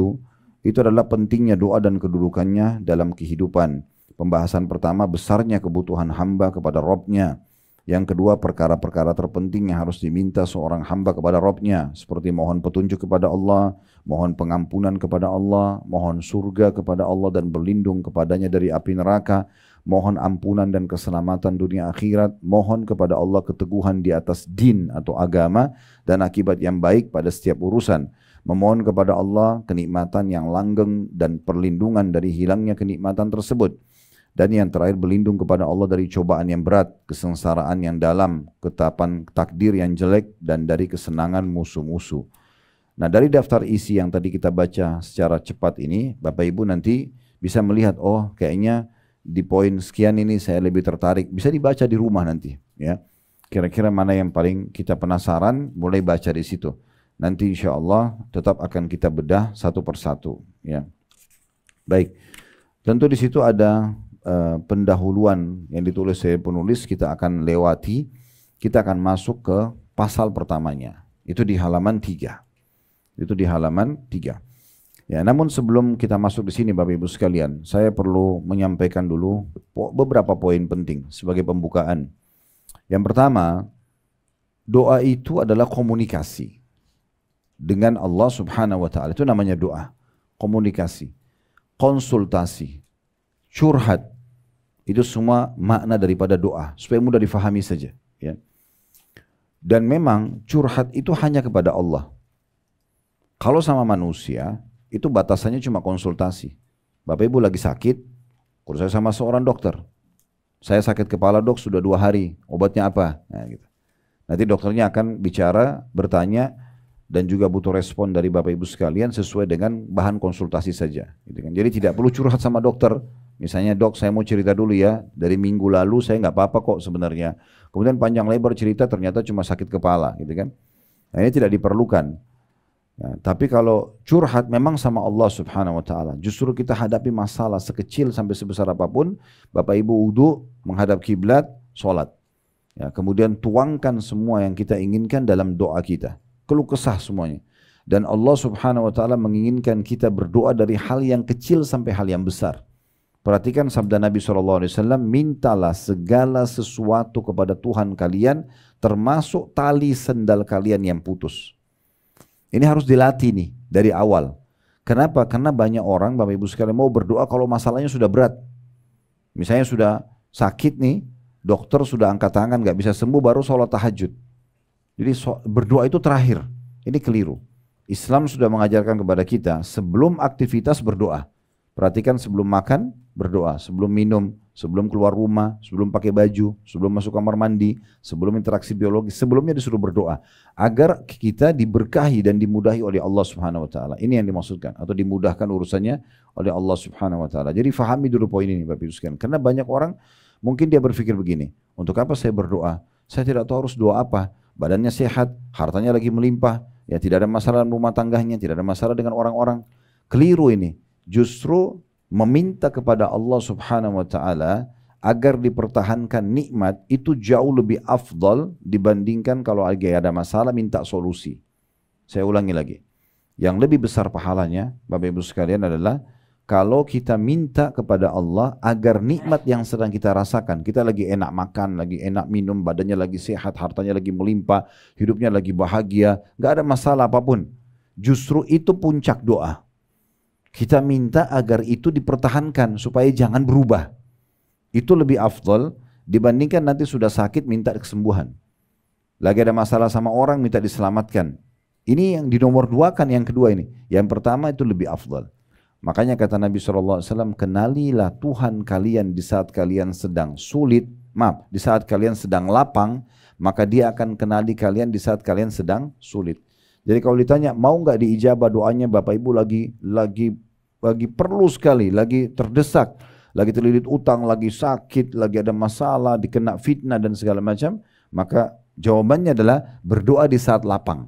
itu adalah pentingnya doa dan kedudukannya dalam kehidupan. Pembahasan pertama, besarnya kebutuhan hamba kepada Rabb-nya. Yang kedua, perkara-perkara terpenting yang harus diminta seorang hamba kepada Rabb-nya, seperti mohon petunjuk kepada Allah, mohon pengampunan kepada Allah, mohon surga kepada Allah dan berlindung kepadanya dari api neraka, mohon ampunan dan keselamatan dunia akhirat, mohon kepada Allah keteguhan di atas din atau agama dan akibat yang baik pada setiap urusan. Memohon kepada Allah kenikmatan yang langgeng dan perlindungan dari hilangnya kenikmatan tersebut. Dan yang terakhir, berlindung kepada Allah dari cobaan yang berat, kesengsaraan yang dalam, ketetapan takdir yang jelek, dan dari kesenangan musuh-musuh. Nah dari daftar isi yang tadi kita baca secara cepat ini, Bapak Ibu nanti bisa melihat, oh kayaknya di poin sekian ini saya lebih tertarik. Bisa dibaca di rumah nanti. Ya. Kira-kira mana yang paling kita penasaran, mulai baca di situ. Nanti insya Allah tetap akan kita bedah satu persatu. Ya. Baik, tentu di situ ada pendahuluan yang ditulis oleh penulis, kita akan lewati, kita akan masuk ke pasal pertamanya. Itu di halaman 3. Itu di halaman 3. Ya, namun sebelum kita masuk di sini Bapak Ibu sekalian, saya perlu menyampaikan dulu beberapa poin penting sebagai pembukaan. Yang pertama, doa itu adalah komunikasi dengan Allah Subhanahu wa taala. Itu namanya doa. Komunikasi, konsultasi, curhat. Itu semua makna daripada doa, supaya mudah difahami saja, ya. Dan memang curhat itu hanya kepada Allah. Kalau sama manusia, itu batasannya cuma konsultasi. Bapak Ibu lagi sakit, kalau saya sama seorang dokter, saya sakit kepala dok sudah 2 hari, obatnya apa? Nah, gitu. Nanti dokternya akan bicara, bertanya, dan juga butuh respon dari Bapak Ibu sekalian sesuai dengan bahan konsultasi saja. Gitu kan. Jadi tidak perlu curhat sama dokter. Misalnya, dok saya mau cerita dulu ya, dari minggu lalu saya nggak apa-apa kok sebenarnya. Kemudian panjang lebar cerita ternyata cuma sakit kepala, gitu kan. Nah, ini tidak diperlukan. Ya, tapi kalau curhat memang sama Allah Subhanahu wa taala. Justru kita hadapi masalah sekecil sampai sebesar apapun, Bapak Ibu wudu, menghadap kiblat, sholat. Ya, kemudian tuangkan semua yang kita inginkan dalam doa kita. Keluh kesah semuanya. Dan Allah Subhanahu wa taala menginginkan kita berdoa dari hal yang kecil sampai hal yang besar. Perhatikan sabda Nabi SAW, mintalah segala sesuatu kepada Tuhan kalian, termasuk tali sendal kalian yang putus. Ini harus dilatih nih dari awal. Kenapa? Karena banyak orang, Bapak Ibu sekalian, mau berdoa kalau masalahnya sudah berat. Misalnya sudah sakit nih, dokter sudah angkat tangan, gak bisa sembuh, baru sholat tahajud. Jadi berdoa itu terakhir. Ini keliru. Islam sudah mengajarkan kepada kita sebelum aktivitas berdoa. Perhatikan, sebelum makan berdoa, sebelum minum, sebelum keluar rumah, sebelum pakai baju, sebelum masuk kamar mandi, sebelum interaksi biologi, sebelumnya disuruh berdoa agar kita diberkahi dan dimudahi oleh Allah Subhanahu wa taala. Ini yang dimaksudkan, atau dimudahkan urusannya oleh Allah Subhanahu wa taala. Jadi fahami dulu poin ini Bapak Ibu sekalian. Karena banyak orang mungkin dia berpikir begini, untuk apa saya berdoa? Saya tidak tahu harus doa apa. Badannya sehat, hartanya lagi melimpah, ya tidak ada masalah dalam rumah tangganya, tidak ada masalah dengan orang-orang. Keliru ini. Justru meminta kepada Allah Subhanahu wa taala agar dipertahankan nikmat itu jauh lebih afdal dibandingkan kalau lagi ada masalah minta solusi. Saya ulangi lagi. Yang lebih besar pahalanya, Bapak Ibu sekalian, adalah kalau kita minta kepada Allah agar nikmat yang sedang kita rasakan, kita lagi enak makan, lagi enak minum, badannya lagi sehat, hartanya lagi melimpah, hidupnya lagi bahagia, nggak ada masalah apapun. Justru itu puncak doa. Kita minta agar itu dipertahankan supaya jangan berubah. Itu lebih afdal dibandingkan nanti sudah sakit minta kesembuhan. Lagi ada masalah sama orang minta diselamatkan. Ini yang di nomor dua kan, yang kedua ini. Yang pertama itu lebih afdal. Makanya kata Nabi SAW, kenalilah Tuhan kalian di saat kalian sedang sulit, di saat kalian sedang lapang, maka dia akan kenali kalian di saat kalian sedang sulit. Jadi kalau ditanya mau nggak diijabah doanya, Bapak Ibu lagi perlu sekali, lagi terdesak, lagi terlilit utang, lagi sakit, lagi ada masalah, dikena fitnah dan segala macam, maka jawabannya adalah berdoa di saat lapang.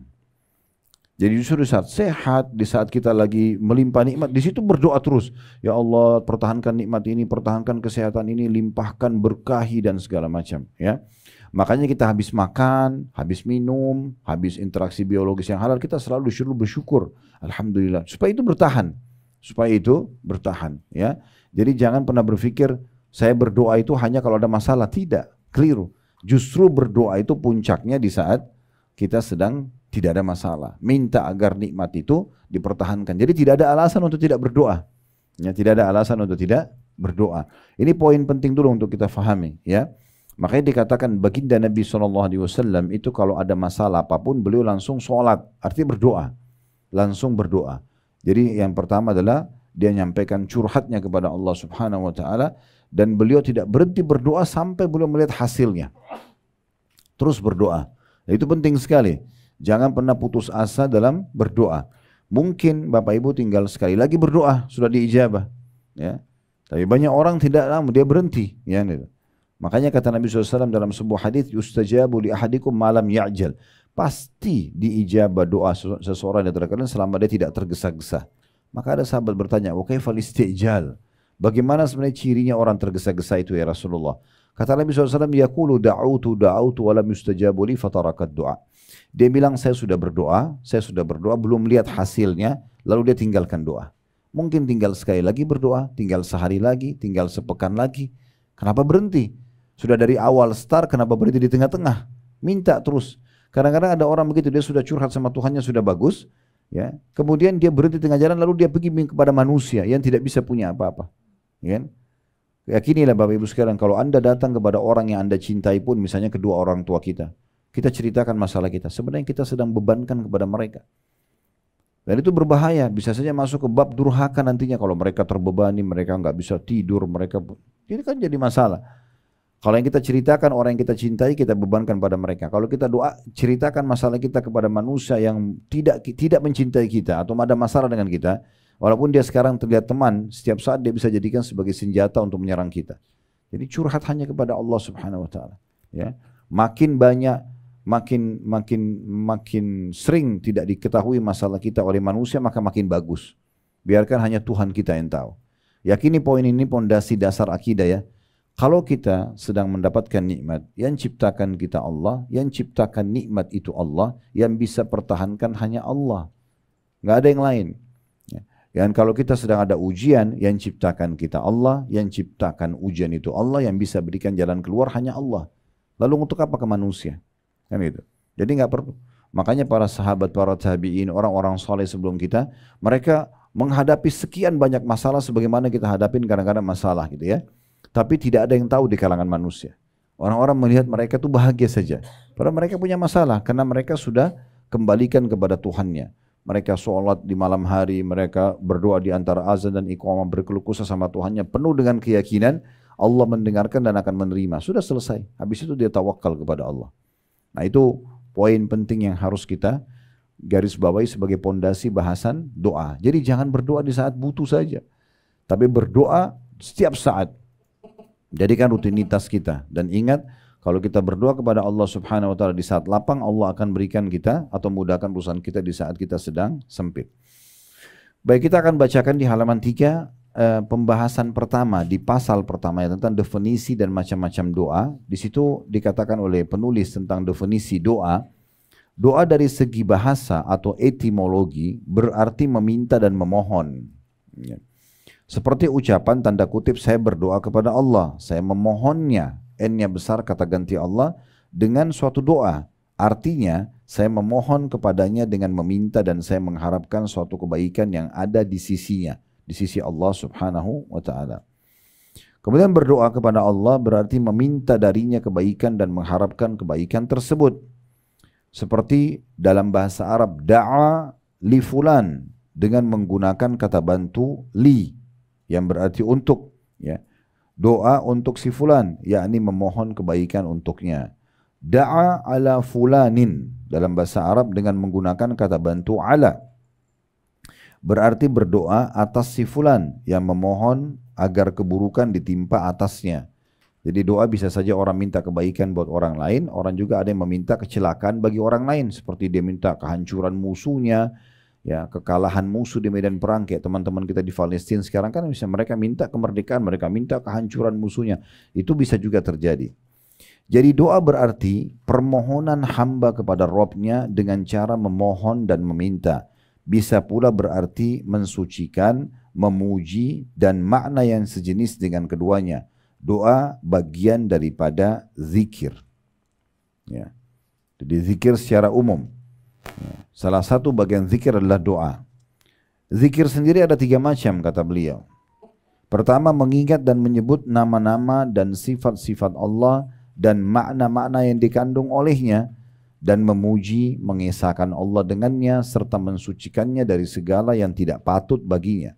Jadi justru di saat sehat, di saat kita lagi melimpah nikmat, di situ berdoa terus. Ya Allah, pertahankan nikmat ini, pertahankan kesehatan ini, limpahkan, berkahi dan segala macam. Ya, makanya kita habis makan, habis minum, habis interaksi biologis yang halal, kita selalu disuruh bersyukur. Alhamdulillah. Supaya itu bertahan. Ya. Jadi jangan pernah berpikir saya berdoa itu hanya kalau ada masalah. Tidak, keliru. Justru berdoa itu puncaknya di saat kita sedang tidak ada masalah. Minta agar nikmat itu dipertahankan. Jadi tidak ada alasan untuk tidak berdoa. Ya, tidak ada alasan untuk tidak berdoa. Ini poin penting dulu untuk kita fahami. Ya, makanya dikatakan baginda Nabi SAW itu kalau ada masalah apapun beliau langsung sholat. Artinya berdoa. Langsung berdoa. Jadi yang pertama adalah dia menyampaikan curhatnya kepada Allah Subhanahu wa taala dan beliau tidak berhenti berdoa sampai beliau melihat hasilnya. Terus berdoa. Itu penting sekali. Jangan pernah putus asa dalam berdoa. Mungkin Bapak Ibu tinggal sekali lagi berdoa sudah diijabah, ya. Tapi banyak orang tidak lama dia berhenti, ya. Makanya kata Nabi SAW dalam sebuah hadis, yustajabu li ahadikum malam ya'jal. Pasti diijabah doa seseorang di antara kalian selama dia tidak tergesa-gesa. Maka ada sahabat bertanya, "Wa kaifal istijal?" Bagaimana sebenarnya cirinya orang tergesa-gesa itu ya Rasulullah? Kata Nabi SAW, yaqulu da'utu wa lam yustajabu li fatarakat du'a. Dia bilang saya sudah berdoa, belum lihat hasilnya, lalu dia tinggalkan doa. Mungkin tinggal sekali lagi berdoa, tinggal sehari lagi, tinggal sepekan lagi. Kenapa berhenti? Sudah dari awal start, kenapa berhenti di tengah-tengah? Minta terus. Kadang-kadang ada orang begitu, dia sudah curhat sama Tuhannya sudah bagus, ya. Kemudian dia berhenti tengah jalan, lalu dia pergi kepada manusia yang tidak bisa punya apa-apa. Ya kan? Yakinilah Bapak Ibu sekalian, kalau Anda datang kepada orang yang Anda cintai pun, misalnya kedua orang tua kita ceritakan masalah kita, sebenarnya kita sedang bebankan kepada mereka. Dan itu berbahaya, bisa saja masuk ke bab durhaka nantinya kalau mereka terbebani, mereka nggak bisa tidur, ini kan jadi masalah. Kalau yang kita ceritakan orang yang kita cintai, kita bebankan pada mereka. Kalau kita doa, ceritakan masalah kita kepada manusia yang tidak mencintai kita atau ada masalah dengan kita, walaupun dia sekarang terlihat teman, setiap saat dia bisa jadikan sebagai senjata untuk menyerang kita. Jadi curhat hanya kepada Allah Subhanahu wa taala, ya. Makin banyak, makin sering tidak diketahui masalah kita oleh manusia, maka makin bagus. Biarkan hanya Tuhan kita yang tahu. Yakini poin ini pondasi dasar akidah, ya. Kalau kita sedang mendapatkan nikmat, yang ciptakan kita Allah, yang ciptakan nikmat itu Allah, yang bisa pertahankan hanya Allah. Nggak ada yang lain. Dan kalau kita sedang ada ujian, yang ciptakan kita Allah, yang ciptakan ujian itu Allah, yang bisa berikan jalan keluar hanya Allah. Lalu untuk apa ke manusia? Kan gitu. Jadi nggak perlu. Makanya para sahabat, para tabi'in, orang-orang soleh sebelum kita, mereka menghadapi sekian banyak masalah sebagaimana kita hadapin kadang-kadang masalah gitu ya. Tapi tidak ada yang tahu di kalangan manusia. Orang-orang melihat mereka itu bahagia saja. Padahal mereka punya masalah karena mereka sudah kembalikan kepada Tuhannya. Mereka sholat di malam hari, mereka berdoa di antara azan dan iqamah, berkeluh kesah sama Tuhannya penuh dengan keyakinan Allah mendengarkan dan akan menerima. Sudah selesai. Habis itu dia tawakal kepada Allah. Nah itu poin penting yang harus kita garis bawahi sebagai pondasi bahasan doa. Jadi jangan berdoa di saat butuh saja. Tapi berdoa setiap saat. Jadikan rutinitas kita. Dan ingat, kalau kita berdoa kepada Allah Subhanahu wa Ta'ala di saat lapang, Allah akan berikan kita atau mudahkan urusan kita di saat kita sedang sempit. Baik, kita akan bacakan di halaman 3 pembahasan pertama di pasal pertama tentang definisi dan macam-macam doa. Di situ dikatakan oleh penulis tentang definisi doa. Doa dari segi bahasa atau etimologi berarti meminta dan memohon. Seperti ucapan tanda kutip saya berdoa kepada Allah, saya memohonnya, N-nya besar kata ganti Allah, dengan suatu doa. Artinya saya memohon kepadanya dengan meminta dan saya mengharapkan suatu kebaikan yang ada di sisinya, di sisi Allah Subhanahu wa Ta'ala. Kemudian berdoa kepada Allah berarti meminta darinya kebaikan dan mengharapkan kebaikan tersebut. Seperti dalam bahasa Arab, da'a li fulan, dengan menggunakan kata bantu li, yang berarti untuk, ya. Doa untuk si fulan, yakni memohon kebaikan untuknya. Da'a ala fulanin, dalam bahasa Arab dengan menggunakan kata bantu ala, berarti berdoa atas si fulan, yang memohon agar keburukan ditimpa atasnya. Jadi doa bisa saja orang minta kebaikan buat orang lain, orang juga ada yang meminta kecelakaan bagi orang lain, seperti dia minta kehancuran musuhnya, ya, kekalahan musuh di medan perang, kayak teman-teman kita di Palestina sekarang kan bisa mereka minta kemerdekaan, mereka minta kehancuran musuhnya. Itu bisa juga terjadi. Jadi doa berarti permohonan hamba kepada Rabb-nya dengan cara memohon dan meminta. Bisa pula berarti mensucikan, memuji, dan makna yang sejenis dengan keduanya. Doa bagian daripada zikir. Ya. Jadi zikir secara umum. Salah satu bagian zikir adalah doa. Zikir sendiri ada 3 macam kata beliau. Pertama, mengingat dan menyebut nama-nama dan sifat-sifat Allah dan makna-makna yang dikandung olehnya, dan memuji, mengesahkan Allah dengannya serta mensucikannya dari segala yang tidak patut baginya.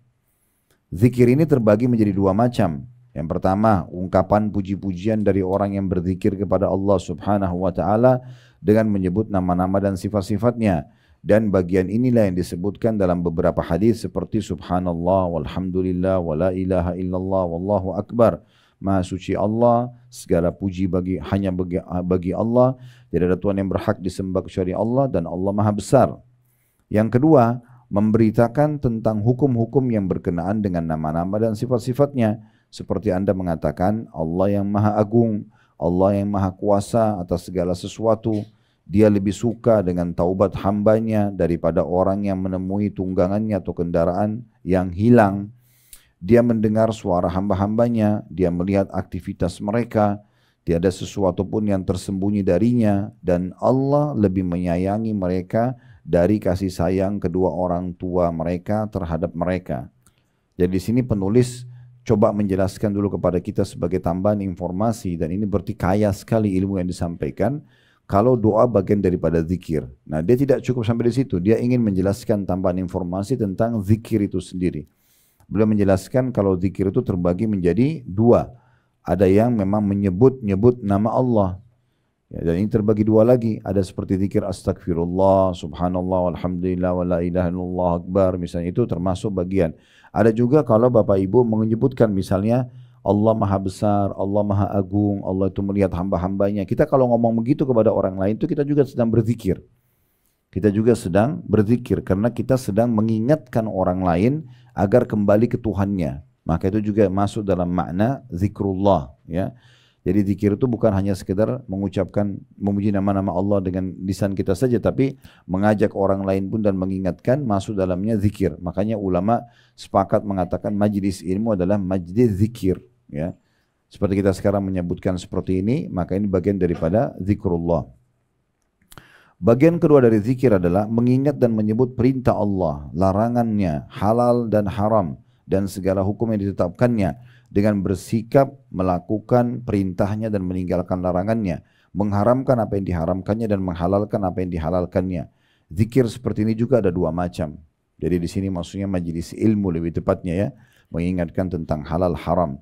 Zikir ini terbagi menjadi 2 macam. Yang pertama, ungkapan puji-pujian dari orang yang berzikir kepada Allah Subhanahu wa Ta'ala dengan menyebut nama-nama dan sifat-sifatnya. Dan bagian inilah yang disebutkan dalam beberapa hadis seperti subhanallah walhamdulillah wala ilaha illallah wallahu akbar. Maha suci Allah, segala puji hanya bagi Allah, tidak ada Tuhan yang berhak disembah kecuali Allah, dan Allah Maha besar. Yang kedua, memberitakan tentang hukum-hukum yang berkenaan dengan nama-nama dan sifat-sifatnya, seperti Anda mengatakan Allah yang Maha Agung, Allah yang Maha Kuasa atas segala sesuatu. Dia lebih suka dengan taubat hambanya daripada orang yang menemui tunggangannya atau kendaraan yang hilang. Dia mendengar suara hamba-hambanya, dia melihat aktivitas mereka, tiada sesuatu pun yang tersembunyi darinya, dan Allah lebih menyayangi mereka dari kasih sayang kedua orang tua mereka terhadap mereka. Jadi di sini penulis coba menjelaskan dulu kepada kita sebagai tambahan informasi, dan ini berarti kaya sekali ilmu yang disampaikan. Kalau doa bagian daripada zikir. Nah, dia tidak cukup sampai di situ. Dia ingin menjelaskan tambahan informasi tentang zikir itu sendiri. Beliau menjelaskan kalau zikir itu terbagi menjadi 2. Ada yang memang menyebut nama Allah. Ya, dan ini terbagi 2 lagi. Ada seperti zikir astagfirullah, subhanallah, walhamdulillah, wa la ilaha illallah akbar. Misalnya itu termasuk bagian. Ada juga kalau Bapak Ibu menyebutkan misalnya Allah Maha Besar, Allah Maha Agung, Allah itu melihat hamba-hambanya. Kita kalau ngomong begitu kepada orang lain itu kita juga sedang berzikir. Kita juga sedang berzikir karena kita sedang mengingatkan orang lain agar kembali ke Tuhannya. Maka itu juga masuk dalam makna zikrullah, ya. Jadi zikir itu bukan hanya sekedar mengucapkan memuji nama-nama Allah dengan lisan kita saja, tapi mengajak orang lain pun dan mengingatkan, masuk dalamnya zikir. Makanya ulama sepakat mengatakan majlis ilmu adalah majlis zikir, ya. Seperti kita sekarang menyebutkan seperti ini, maka ini bagian daripada zikrullah. Bagian kedua dari zikir adalah mengingat dan menyebut perintah Allah, larangannya, halal dan haram, dan segala hukum yang ditetapkannya, dengan bersikap melakukan perintahnya dan meninggalkan larangannya, mengharamkan apa yang diharamkannya dan menghalalkan apa yang dihalalkannya. Zikir seperti ini juga ada dua macam. Jadi di sini maksudnya majelis ilmu lebih tepatnya, ya, mengingatkan tentang halal haram.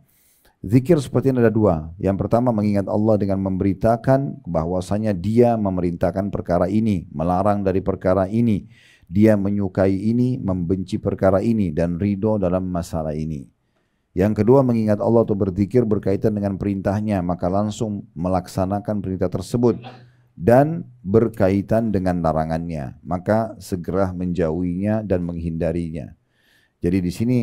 Zikir seperti ini ada dua. Yang pertama mengingat Allah dengan memberitakan bahwasanya Dia memerintahkan perkara ini, melarang dari perkara ini, Dia menyukai ini, membenci perkara ini, dan ridho dalam masalah ini. Yang kedua mengingat Allah atau berzikir berkaitan dengan perintahnya, maka langsung melaksanakan perintah tersebut, dan berkaitan dengan larangannya, maka segera menjauhinya dan menghindarinya. Jadi di sini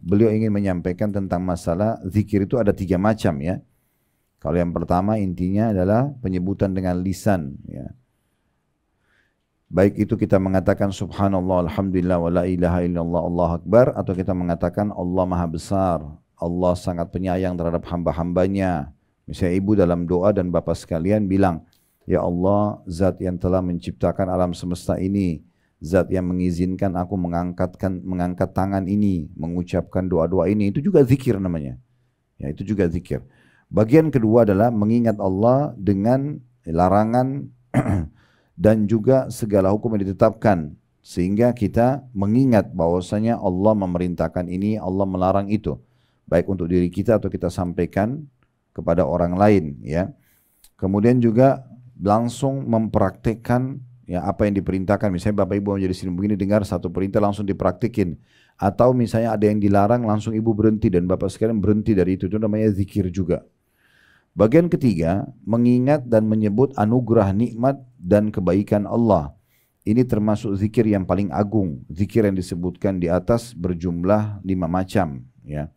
beliau ingin menyampaikan tentang masalah zikir itu ada tiga macam, ya. Kalau yang pertama intinya adalah penyebutan dengan lisan, ya. Baik itu kita mengatakan subhanallah, alhamdulillah, wa la ilaha illallah, Allahu akbar, atau kita mengatakan Allah maha besar, Allah sangat penyayang terhadap hamba-hambanya. Misalnya ibu dalam doa dan bapak sekalian bilang, ya Allah, zat yang telah menciptakan alam semesta ini, zat yang mengizinkan aku mengangkat tangan ini, mengucapkan doa-doa ini, itu juga zikir namanya. Ya, itu juga zikir. Bagian kedua adalah mengingat Allah dengan larangan dan juga segala hukum yang ditetapkan, sehingga kita mengingat bahwasanya Allah memerintahkan ini, Allah melarang itu, baik untuk diri kita atau kita sampaikan kepada orang lain, ya. Kemudian juga langsung mempraktekkan, ya, apa yang diperintahkan. Misalnya Bapak Ibu menjadi sini begini, dengar satu perintah langsung dipraktikin, atau misalnya ada yang dilarang langsung Ibu berhenti dan Bapak sekalian berhenti dari itu namanya zikir juga. Bagian ketiga, mengingat dan menyebut anugerah nikmat dan kebaikan Allah. Ini termasuk zikir yang paling agung. Zikir yang disebutkan di atas berjumlah 5 macam, ya.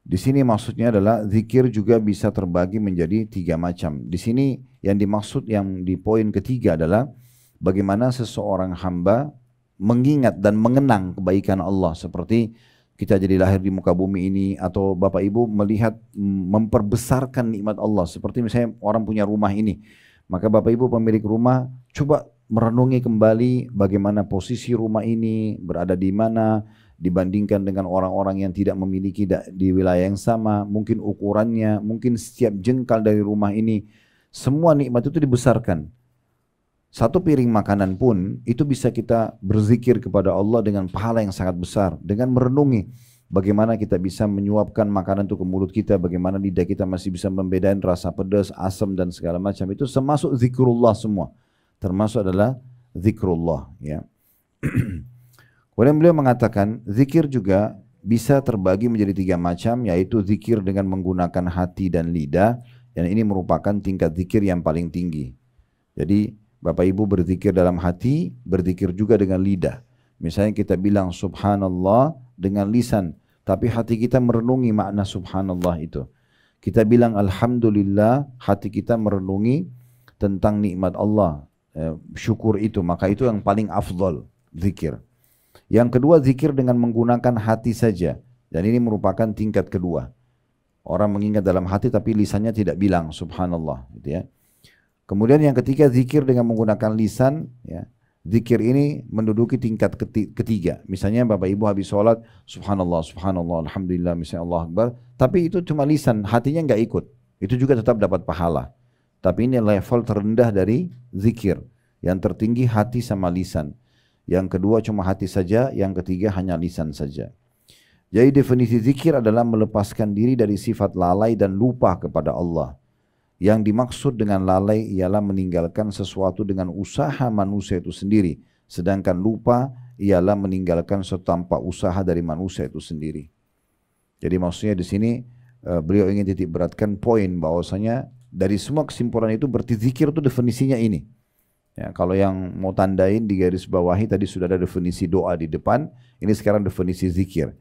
Di sini maksudnya adalah zikir juga bisa terbagi menjadi 3 macam. Di sini yang dimaksud yang di poin ketiga adalah bagaimana seseorang hamba mengingat dan mengenang kebaikan Allah, seperti kita jadi lahir di muka bumi ini, atau Bapak Ibu melihat memperbesarkan nikmat Allah. Seperti misalnya orang punya rumah ini, maka Bapak Ibu pemilik rumah coba merenungi kembali bagaimana posisi rumah ini, berada di mana dibandingkan dengan orang-orang yang tidak memiliki di wilayah yang sama, mungkin ukurannya, mungkin setiap jengkal dari rumah ini, semua nikmat itu dibesarkan. Satu piring makanan pun itu bisa kita berzikir kepada Allah dengan pahala yang sangat besar, dengan merenungi bagaimana kita bisa menyuapkan makanan itu ke mulut kita, bagaimana lidah kita masih bisa membedakan rasa pedas, asam dan segala macam. Itu termasuk zikrullah semua, termasuk adalah zikrullah, ya. Kemudian beliau mengatakan zikir juga bisa terbagi menjadi 3 macam, yaitu zikir dengan menggunakan hati dan lidah, dan ini merupakan tingkat zikir yang paling tinggi. Jadi Bapak Ibu berzikir dalam hati, berzikir juga dengan lidah. Misalnya kita bilang subhanallah dengan lisan, tapi hati kita merenungi makna subhanallah itu. Kita bilang alhamdulillah, hati kita merenungi tentang nikmat Allah, syukur itu, maka itu yang paling afdal zikir. Yang kedua, zikir dengan menggunakan hati saja, dan ini merupakan tingkat kedua. Orang mengingat dalam hati tapi lisannya tidak bilang subhanallah, gitu, ya. Kemudian yang ketiga, zikir dengan menggunakan lisan, ya. Zikir ini menduduki tingkat ketiga. Misalnya Bapak Ibu habis sholat, subhanallah, subhanallah, alhamdulillah, misalnya Allah Akbar, tapi itu cuma lisan, hatinya nggak ikut. Itu juga tetap dapat pahala. Tapi ini level terendah dari zikir. Yang tertinggi hati sama lisan. Yang kedua cuma hati saja, yang ketiga hanya lisan saja. Jadi definisi zikir adalah melepaskan diri dari sifat lalai dan lupa kepada Allah. Yang dimaksud dengan lalai ialah meninggalkan sesuatu dengan usaha manusia itu sendiri. Sedangkan lupa ialah meninggalkan sesuatu tanpa usaha dari manusia itu sendiri. Jadi maksudnya di sini beliau ingin titik beratkan poin bahwasanya dari semua kesimpulan itu berarti zikir itu definisinya ini. Ya, kalau yang mau tandain di garis bawahi tadi sudah ada definisi doa di depan, ini sekarang definisi zikir.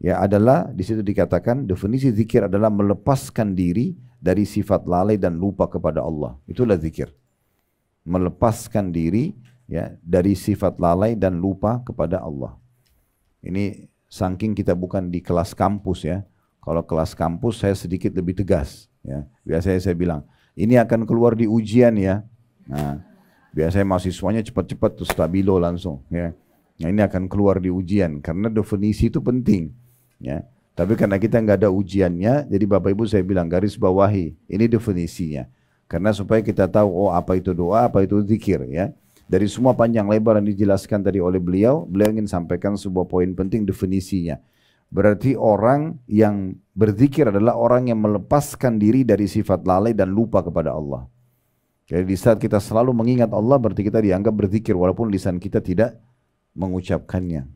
ya adalah di situ dikatakan definisi zikir adalah melepaskan diri dari sifat lalai dan lupa kepada Allah. Itulah zikir. Melepaskan diri ya dari sifat lalai dan lupa kepada Allah. Ini saking kita bukan di kelas kampus ya. Kalau kelas kampus saya sedikit lebih tegas ya. Biasanya saya bilang, ini akan keluar di ujian ya. Nah, biasanya mahasiswanya cepat-cepat tuh stabilo langsung ya. Nah, ini akan keluar di ujian karena definisi itu penting ya. Tapi karena kita nggak ada ujiannya, jadi Bapak Ibu saya bilang garis bawahi, ini definisinya. Karena supaya kita tahu, oh apa itu doa, apa itu zikir ya. Dari semua panjang lebar yang dijelaskan tadi oleh beliau ingin sampaikan sebuah poin penting definisinya. Berarti orang yang berzikir adalah orang yang melepaskan diri dari sifat lalai dan lupa kepada Allah. Jadi di saat kita selalu mengingat Allah, berarti kita dianggap berzikir walaupun lisan kita tidak mengucapkannya.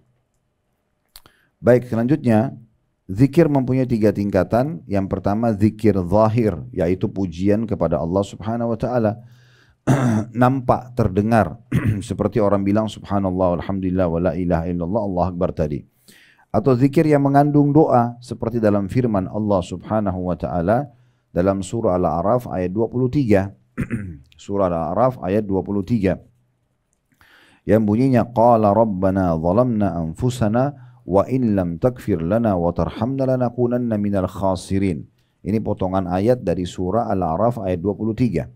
Baik, selanjutnya zikir mempunyai 3 tingkatan. Yang pertama zikir zahir, yaitu pujian kepada Allah Subhanahu wa taala. Nampak, terdengar seperti orang bilang subhanallah alhamdulillah wa la ilaha illallah Allah akbar tadi. Atau zikir yang mengandung doa seperti dalam firman Allah Subhanahu wa taala dalam surah Al-A'raf ayat 23. Surah Al-A'raf ayat 23. Yang bunyinya qala rabbana zalamna anfusana wa in lam takfir lana wa tarhamna lanakunanna minal khasirin. Ini potongan ayat dari surah Al-A'raf ayat 23.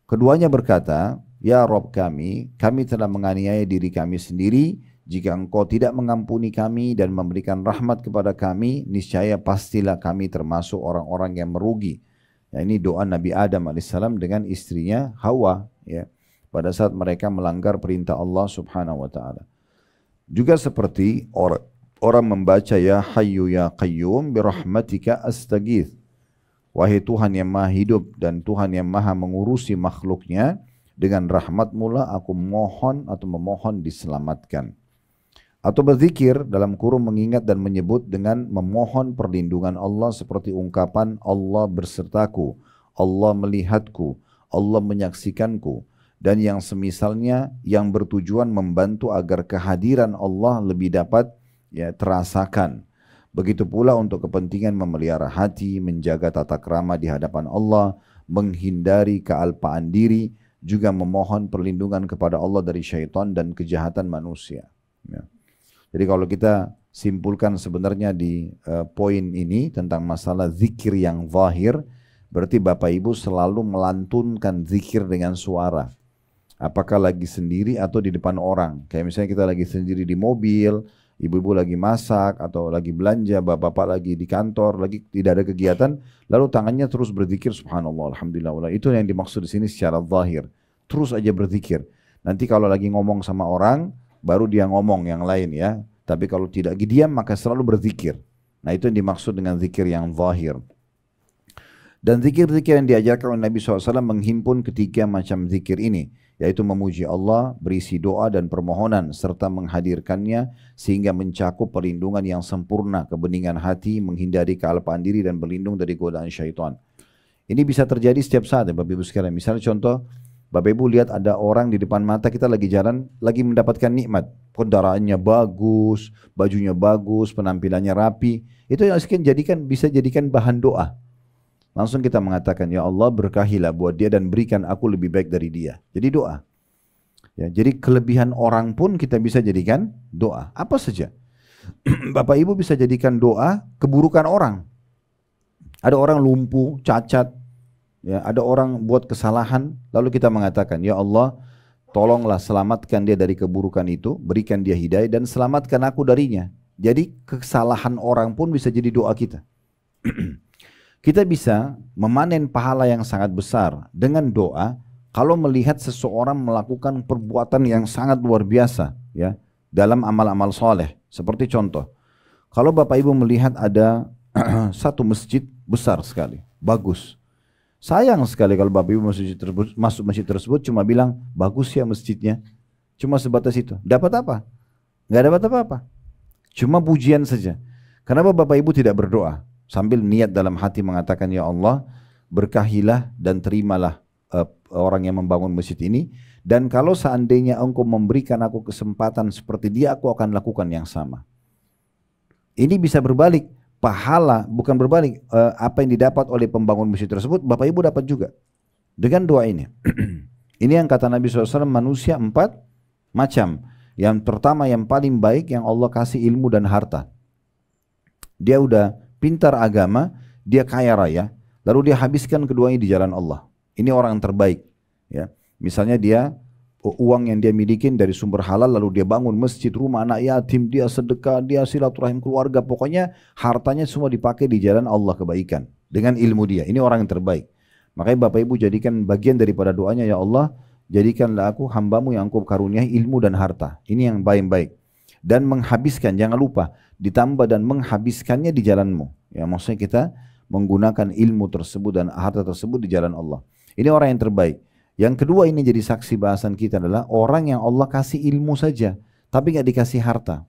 Keduanya berkata, ya Rabb kami telah menganiaya diri kami sendiri. Jika engkau tidak mengampuni kami dan memberikan rahmat kepada kami, niscaya pastilah kami termasuk orang-orang yang merugi. Ya, ini doa Nabi Adam alaihissalam dengan istrinya Hawa ya, pada saat mereka melanggar perintah Allah Subhanahu wa taala. Juga seperti orang membaca ya Hayyu ya Qayyum birahmatika astaghith. Wahai Tuhan yang maha hidup dan Tuhan yang maha mengurusi makhluknya, dengan rahmat-Mu lah aku mohon atau memohon diselamatkan. Atau berzikir dalam kurung mengingat dan menyebut dengan memohon perlindungan Allah seperti ungkapan Allah bersertaku, Allah melihatku, Allah menyaksikanku, dan yang semisalnya yang bertujuan membantu agar kehadiran Allah lebih dapat ya terasakan. Begitu pula untuk kepentingan memelihara hati, menjaga tata krama di hadapan Allah, menghindari kealpaan diri, juga memohon perlindungan kepada Allah dari syaitan dan kejahatan manusia. Ya. Jadi kalau kita simpulkan sebenarnya di poin ini tentang masalah zikir yang zahir, berarti Bapak Ibu selalu melantunkan zikir dengan suara. Apakah lagi sendiri atau di depan orang. Kayak misalnya kita lagi sendiri di mobil, ibu-ibu lagi masak atau lagi belanja, bapak-bapak lagi di kantor, lagi tidak ada kegiatan, lalu tangannya terus berzikir subhanallah, alhamdulillah. Itu yang dimaksud di sini secara zahir. Terus aja berzikir. Nanti kalau lagi ngomong sama orang, baru dia ngomong yang lain ya. Tapi kalau tidak diam maka selalu berzikir. Nah itu yang dimaksud dengan zikir yang zahir. Dan zikir-zikir yang diajarkan oleh Nabi SAW menghimpun 3 macam zikir ini, yaitu memuji Allah, berisi doa dan permohonan, serta menghadirkannya sehingga mencakup perlindungan yang sempurna, kebeningan hati, menghindari kealpaan diri dan berlindung dari godaan syaitan. Ini bisa terjadi setiap saat ya Bapak Ibu sekalian. Misalnya contoh, Bapak Ibu lihat ada orang di depan mata kita lagi jalan, lagi mendapatkan nikmat. Kendaraannya bagus, bajunya bagus, penampilannya rapi. Itu yang bisa jadikan bahan doa. Langsung kita mengatakan, ya Allah berkahilah buat dia dan berikan aku lebih baik dari dia. Jadi doa. Ya, jadi kelebihan orang pun kita bisa jadikan doa. Apa saja. Bapak Ibu bisa jadikan doa keburukan orang. Ada orang lumpuh, cacat. Ya, ada orang buat kesalahan. Lalu kita mengatakan, ya Allah tolonglah selamatkan dia dari keburukan itu. Berikan dia hidayah dan selamatkan aku darinya. Jadi kesalahan orang pun bisa jadi doa kita. Kita bisa memanen pahala yang sangat besar dengan doa kalau melihat seseorang melakukan perbuatan yang sangat luar biasa ya dalam amal-amal soleh. Seperti contoh, kalau Bapak Ibu melihat ada satu masjid besar sekali, bagus. Sayang sekali kalau Bapak Ibu masuk masjid tersebut cuma bilang bagus ya masjidnya, cuma sebatas itu. Dapat apa? Nggak dapat apa-apa. Cuma pujian saja. Kenapa Bapak Ibu tidak berdoa? Sambil niat dalam hati mengatakan, ya Allah berkahilah dan terimalah orang yang membangun masjid ini. Dan kalau seandainya engkau memberikan aku kesempatan seperti dia, aku akan lakukan yang sama. Ini bisa berbalik, pahala bukan berbalik, apa yang didapat oleh pembangun masjid tersebut Bapak Ibu dapat juga dengan doa ini. Ini yang kata Nabi SAW, manusia 4 macam. Yang pertama yang paling baik yang Allah kasih ilmu dan harta. Dia udah pintar agama, dia kaya raya, lalu dia habiskan keduanya di jalan Allah. Ini orang yang terbaik. Ya, misalnya dia uang yang dia miliki dari sumber halal, lalu dia bangun masjid, rumah anak yatim, dia sedekah, dia silaturahim keluarga, pokoknya hartanya semua dipakai di jalan Allah kebaikan dengan ilmu dia. Ini orang yang terbaik. Makanya Bapak Ibu jadikan bagian daripada doanya, ya Allah, jadikanlah aku hambamu yang engkau karuniai ilmu dan harta. Ini yang baik-baik. Dan menghabiskan, jangan lupa, ditambah dan menghabiskannya di jalanmu. Ya, maksudnya kita menggunakan ilmu tersebut dan harta tersebut di jalan Allah. Ini orang yang terbaik. Yang kedua, ini jadi saksi bahasan kita, adalah orang yang Allah kasih ilmu saja, tapi nggak dikasih harta.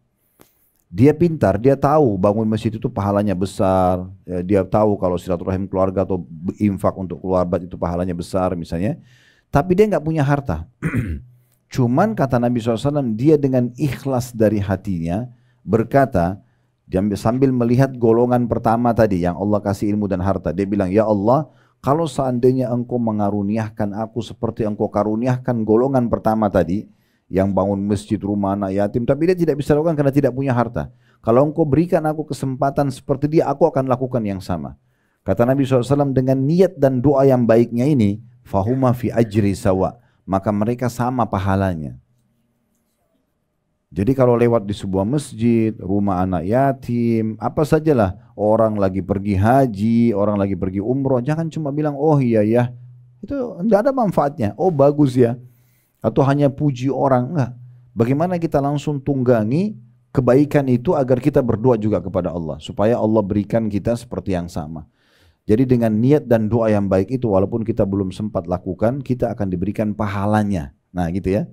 Dia pintar, dia tahu bangun masjid itu pahalanya besar, ya, dia tahu kalau silaturahim keluarga atau infak untuk keluarga itu pahalanya besar misalnya, tapi dia nggak punya harta. Cuman kata Nabi SAW, dia dengan ikhlas dari hatinya berkata, sambil melihat golongan pertama tadi yang Allah kasih ilmu dan harta, dia bilang, ya Allah, kalau seandainya engkau mengaruniakan aku seperti engkau karuniakan golongan pertama tadi, yang bangun masjid, rumah anak yatim, tapi dia tidak bisa lakukan karena tidak punya harta. Kalau engkau berikan aku kesempatan seperti dia, aku akan lakukan yang sama. Kata Nabi SAW, dengan niat dan doa yang baiknya ini, fahuma fi ajri sawa, maka mereka sama pahalanya. Jadi kalau lewat di sebuah masjid, rumah anak yatim, apa sajalah, orang lagi pergi haji, orang lagi pergi umroh, jangan cuma bilang, oh iya ya, itu enggak ada manfaatnya, oh bagus ya, atau hanya puji orang, enggak. Bagaimana kita langsung tunggangi kebaikan itu agar kita berdoa juga kepada Allah, supaya Allah berikan kita seperti yang sama. Jadi dengan niat dan doa yang baik itu, walaupun kita belum sempat lakukan, kita akan diberikan pahalanya. Nah gitu ya.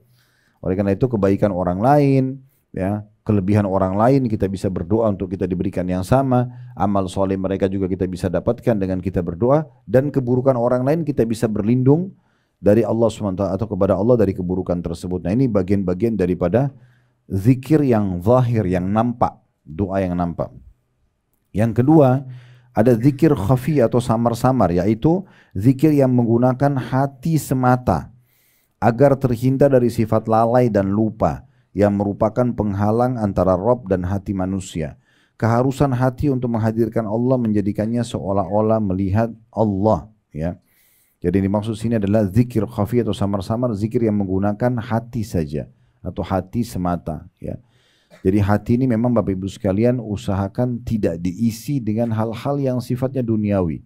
Oleh karena itu kebaikan orang lain, ya, kelebihan orang lain kita bisa berdoa untuk kita diberikan yang sama. Amal soleh mereka juga kita bisa dapatkan dengan kita berdoa. Dan keburukan orang lain kita bisa berlindung dari Allah SWT atau kepada Allah dari keburukan tersebut. Nah ini bagian-bagian daripada zikir yang zahir, yang nampak, doa yang nampak. Yang kedua, ada zikir khafi atau samar-samar, yaitu zikir yang menggunakan hati semata agar terhindar dari sifat lalai dan lupa yang merupakan penghalang antara Rabb dan hati manusia. Keharusan hati untuk menghadirkan Allah menjadikannya seolah-olah melihat Allah, ya. Jadi yang dimaksud sini adalah zikir khafi atau samar-samar, zikir yang menggunakan hati saja atau hati semata, ya. Jadi hati ini memang Bapak Ibu sekalian usahakan tidak diisi dengan hal-hal yang sifatnya duniawi.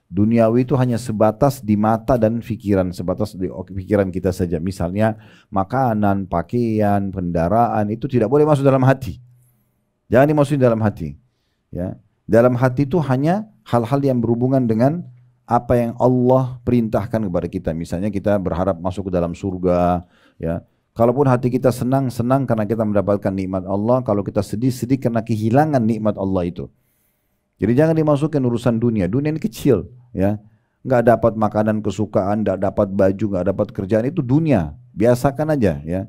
Duniawi itu hanya sebatas di mata dan pikiran, sebatas di pikiran kita saja. Misalnya makanan, pakaian, kendaraan, itu tidak boleh masuk dalam hati. Jangan dimasukin dalam hati. Ya. Dalam hati itu hanya hal-hal yang berhubungan dengan apa yang Allah perintahkan kepada kita. Misalnya kita berharap masuk ke dalam surga. Ya. Kalaupun hati kita senang, senang karena kita mendapatkan nikmat Allah. Kalau kita sedih, sedih karena kehilangan nikmat Allah itu. Jadi jangan dimasukin urusan dunia. Dunia ini kecil, ya. Nggak dapat makanan kesukaan, nggak dapat baju, nggak dapat kerjaan, itu dunia. Biasakan aja, ya.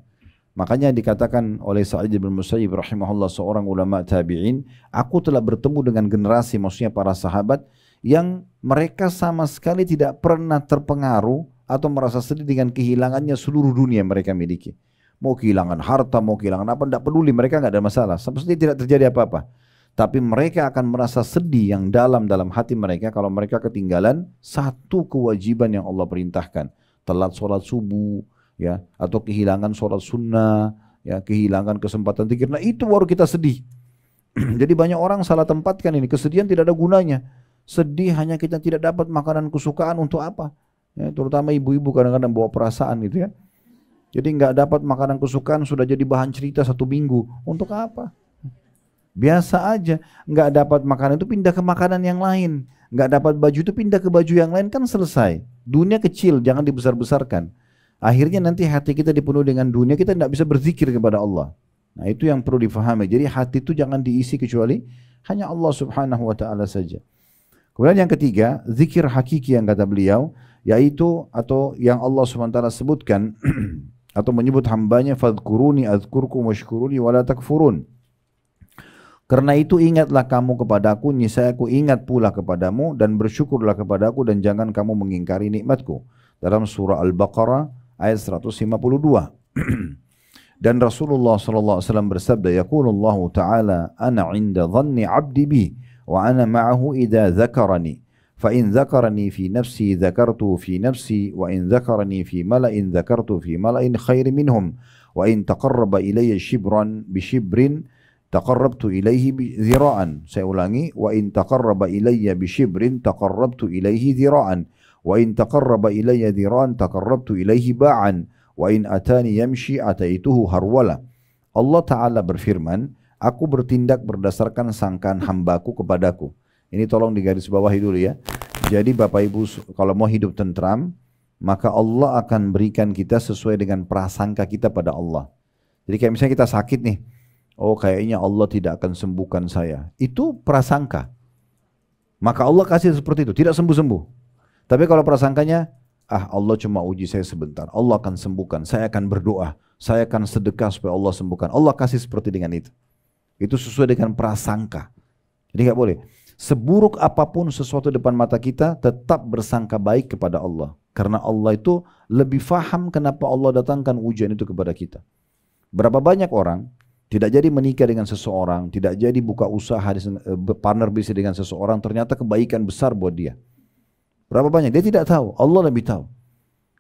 Makanya dikatakan oleh Sa'id bin Musayyib rahimahullah, seorang ulama tabi'in, aku telah bertemu dengan generasi, maksudnya para sahabat, yang mereka sama sekali tidak pernah terpengaruh atau merasa sedih dengan kehilangannya seluruh dunia yang mereka miliki. Mau kehilangan harta, mau kehilangan apa, tidak peduli, mereka nggak ada masalah. Seperti tidak terjadi apa-apa. Tapi mereka akan merasa sedih yang dalam hati mereka kalau mereka ketinggalan satu kewajiban yang Allah perintahkan. Telat sholat subuh, ya, atau kehilangan sholat sunnah, ya, kehilangan kesempatan zikir. Nah itu baru kita sedih. Jadi banyak orang salah tempatkan ini. Kesedihan tidak ada gunanya. Sedih hanya kita tidak dapat makanan kesukaan, untuk apa? Ya, terutama ibu-ibu kadang-kadang bawa perasaan gitu ya. Jadi nggak dapat makanan kesukaan sudah jadi bahan cerita 1 minggu. Untuk apa? Biasa aja, nggak dapat makanan itu pindah ke makanan yang lain, nggak dapat baju itu pindah ke baju yang lain, kan selesai. Dunia kecil, jangan dibesar-besarkan. Akhirnya nanti hati kita dipenuhi dengan dunia, kita tidak bisa berzikir kepada Allah. Nah itu yang perlu difahami. Jadi hati itu jangan diisi kecuali hanya Allah Subhanahu Wa Taala saja. Kemudian yang ketiga, zikir hakiki yang kata beliau, yaitu atau yang Allah Subhanahu Wa Taala sebutkan atau menyebut hambanya, fadhkuruni azkurkum washkuruni wala takfurun. Karena itu ingatlah kamu kepadaku, niscaya aku ingat pula kepadamu, dan bersyukurlah kepadaku dan jangan kamu mengingkari nikmatku. Dalam surah Al-Baqarah ayat 152. Dan Rasulullah SAW bersabda, Yaqulullahu ta'ala, Ana inda dhanni abdi bi, wa ana ma'ahu idha dhakarani. Fa in dhakarani fi nafsi dhakartu fi nafsi, wa in dhakarani fi mala'in dhakartu fi mala'in khairi minhum, wa in taqarraba ilayya shibran bi shibrin taqarrabtu ilaihi dhira'an. Saya ulangi, wa in taqarraba ilayya bi shibrin taqarrabtu ilaihi dhira'an, wa in taqarraba ilayya dhira'an taqarrabtu ilaihi ba'an, wa in atani yamshi ataituhu harwala. Allah Ta'ala berfirman, aku bertindak berdasarkan sangkaan hambaku kepadaku. Ini tolong digarisbawahi dulu ya. Jadi Bapak Ibu kalau mau hidup tentram, maka Allah akan berikan kita sesuai dengan prasangka kita pada Allah. Jadi kayak misalnya kita sakit nih, oh kayaknya Allah tidak akan sembuhkan saya. Itu prasangka. Maka Allah kasih seperti itu, tidak sembuh-sembuh. Tapi kalau prasangkanya, Allah cuma uji saya sebentar, Allah akan sembuhkan, saya akan berdoa, saya akan sedekah supaya Allah sembuhkan. Allah kasih seperti dengan itu. Itu sesuai dengan prasangka. Jadi nggak boleh. Seburuk apapun sesuatu depan mata kita, tetap bersangka baik kepada Allah. Karena Allah itu lebih faham kenapa Allah datangkan ujian itu kepada kita. Berapa banyak orang tidak jadi menikah dengan seseorang, tidak jadi buka usaha, partner bisnis dengan seseorang, ternyata kebaikan besar buat dia. Berapa banyak? Dia tidak tahu, Allah lebih tahu.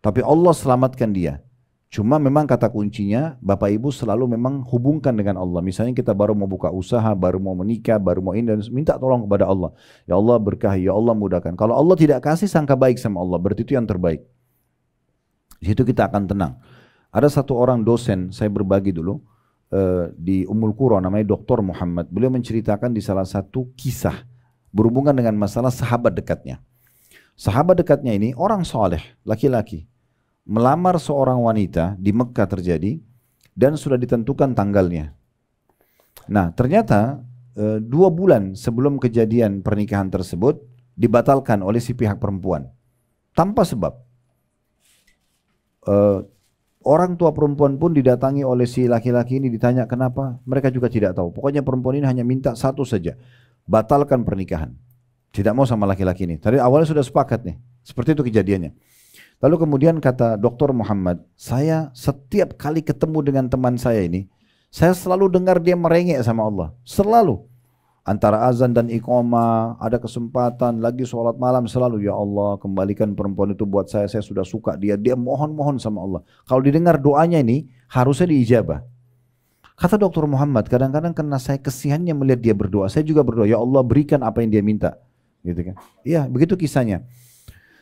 Tapi Allah selamatkan dia. Cuma memang kata kuncinya, Bapak Ibu selalu memang hubungkan dengan Allah. Misalnya kita baru mau buka usaha, baru mau menikah, baru mau ini, dan minta tolong kepada Allah. Ya Allah berkahi, ya Allah mudahkan. Kalau Allah tidak kasih, sangka baik sama Allah, berarti itu yang terbaik. Di situ kita akan tenang. Ada satu orang dosen, saya berbagi dulu, di Ummul Qura, namanya Dr. Muhammad. Beliau menceritakan di salah satu kisah berhubungan dengan masalah sahabat dekatnya. Sahabat dekatnya ini orang soleh, laki-laki, melamar seorang wanita di Mekah terjadi dan sudah ditentukan tanggalnya. Nah ternyata 2 bulan sebelum kejadian pernikahan tersebut dibatalkan oleh si pihak perempuan tanpa sebab. Orang tua perempuan pun didatangi oleh si laki-laki ini, ditanya kenapa, mereka juga tidak tahu. Pokoknya perempuan ini hanya minta satu saja, batalkan pernikahan. Tidak mau sama laki-laki ini. Tadi awalnya sudah sepakat nih, seperti itu kejadiannya. Lalu kemudian kata Dr. Muhammad, saya setiap kali ketemu dengan teman saya ini, saya selalu dengar dia merengek sama Allah. Selalu. Antara azan dan iqamah, ada kesempatan, lagi sholat malam selalu, ya Allah kembalikan perempuan itu buat saya sudah suka dia. Dia mohon-mohon sama Allah. Kalau didengar doanya ini, harusnya diijabah. Kata Dr. Muhammad, kadang-kadang karena saya kesiannya melihat dia berdoa, saya juga berdoa, ya Allah berikan apa yang dia minta. Gitu kan? Iya, begitu kisahnya.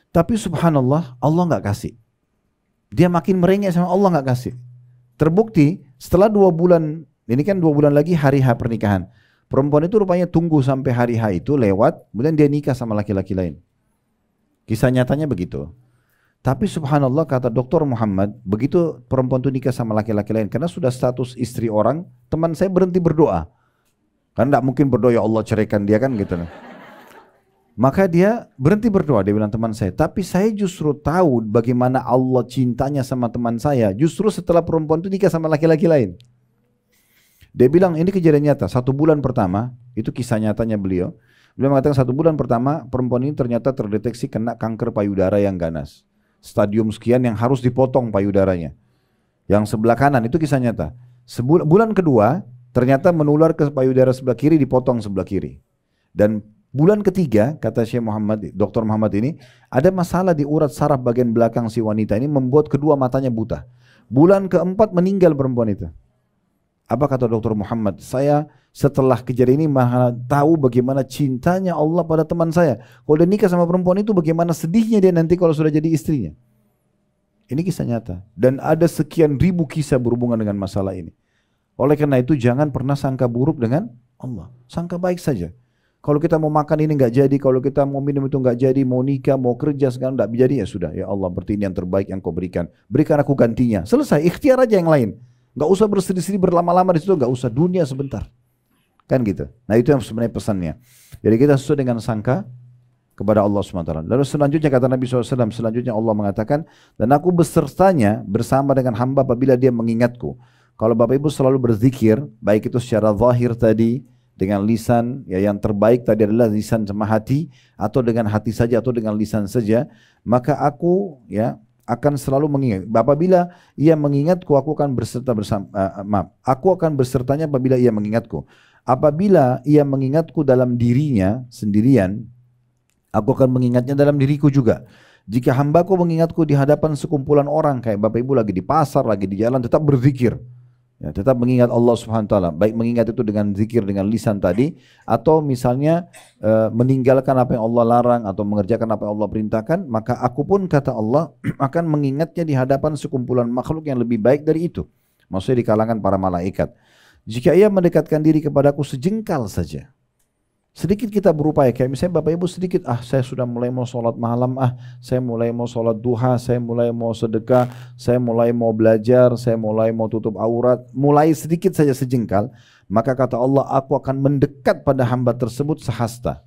Tapi subhanallah, Allah nggak kasih. Dia makin merengek sama Allah nggak kasih. Terbukti setelah 2 bulan, ini kan 2 bulan lagi hari H pernikahan. Perempuan itu rupanya tunggu sampai hari H itu lewat, kemudian dia nikah sama laki-laki lain. Kisah nyatanya begitu. Tapi subhanallah kata Dr. Muhammad, begitu perempuan itu nikah sama laki-laki lain, karena sudah status istri orang, teman saya berhenti berdoa. Karena tidak mungkin berdoa, ya Allah ceraikan dia kan gitu. Maka dia berhenti berdoa, dia bilang teman saya. Tapi saya justru tahu bagaimana Allah cintanya sama teman saya, justru setelah perempuan itu nikah sama laki-laki lain. Dia bilang ini kejadian nyata, 1 bulan pertama, itu kisah nyatanya beliau. Beliau mengatakan 1 bulan pertama perempuan ini ternyata terdeteksi kena kanker payudara yang ganas. Stadium sekian yang harus dipotong payudaranya. Yang sebelah kanan, itu kisah nyata. Bulan kedua ternyata menular ke payudara sebelah kiri, dipotong sebelah kiri. Dan bulan ketiga, kata Syekh Muhammad, Dr. Muhammad ini, ada masalah di urat saraf bagian belakang si wanita ini membuat kedua matanya buta. Bulan keempat meninggal perempuan itu. Apa kata Dr. Muhammad? Saya setelah kejadian ini malah tahu bagaimana cintanya Allah pada teman saya. Kalau dia nikah sama perempuan itu, bagaimana sedihnya dia nanti kalau sudah jadi istrinya. Ini kisah nyata. Dan ada sekian ribu kisah berhubungan dengan masalah ini. Oleh karena itu jangan pernah sangka buruk dengan Allah. Sangka baik saja. Kalau kita mau makan ini nggak jadi, kalau kita mau minum itu nggak jadi, mau nikah, mau kerja sekarang nggak jadi, ya sudah. Ya Allah, berarti ini yang terbaik yang kau berikan. Berikan aku gantinya. Selesai, ikhtiar aja yang lain. Nggak usah bersedih-sedih berlama-lama di situ, nggak usah, dunia sebentar. Kan gitu. Nah itu yang sebenarnya pesannya. Jadi kita sesuai dengan sangka kepada Allah SWT. Lalu selanjutnya kata Nabi SAW, selanjutnya Allah mengatakan, dan aku besertanya bersama dengan hamba apabila dia mengingatku. Kalau Bapak Ibu selalu berzikir, baik itu secara zahir tadi, dengan lisan, ya yang terbaik tadi adalah lisan sama hati, atau dengan hati saja atau dengan lisan saja, maka aku ya akan selalu mengingat. Apabila ia mengingatku, aku akan berserta bersama. Aku akan bersertanya apabila ia mengingatku. Apabila ia mengingatku dalam dirinya sendirian, aku akan mengingatnya dalam diriku juga. Jika hambaku mengingatku di hadapan sekumpulan orang, kayak Bapak Ibu lagi di pasar, lagi di jalan, tetap berzikir. Ya, tetap mengingat Allah Subhanahu wa taala. Baik mengingat itu dengan zikir dengan lisan tadi, atau misalnya meninggalkan apa yang Allah larang atau mengerjakan apa yang Allah perintahkan, maka aku pun kata Allah akan mengingatnya di hadapan sekumpulan makhluk yang lebih baik dari itu. Maksudnya di kalangan para malaikat. Jika ia mendekatkan diri kepadaku sejengkal saja, sedikit kita berupaya, kayak misalnya Bapak Ibu sedikit, saya sudah mulai mau sholat malam, saya mulai mau sholat duha, saya mulai mau sedekah, saya mulai mau belajar, saya mulai mau tutup aurat, mulai sedikit saja sejengkal, maka kata Allah, aku akan mendekat pada hamba tersebut sehasta.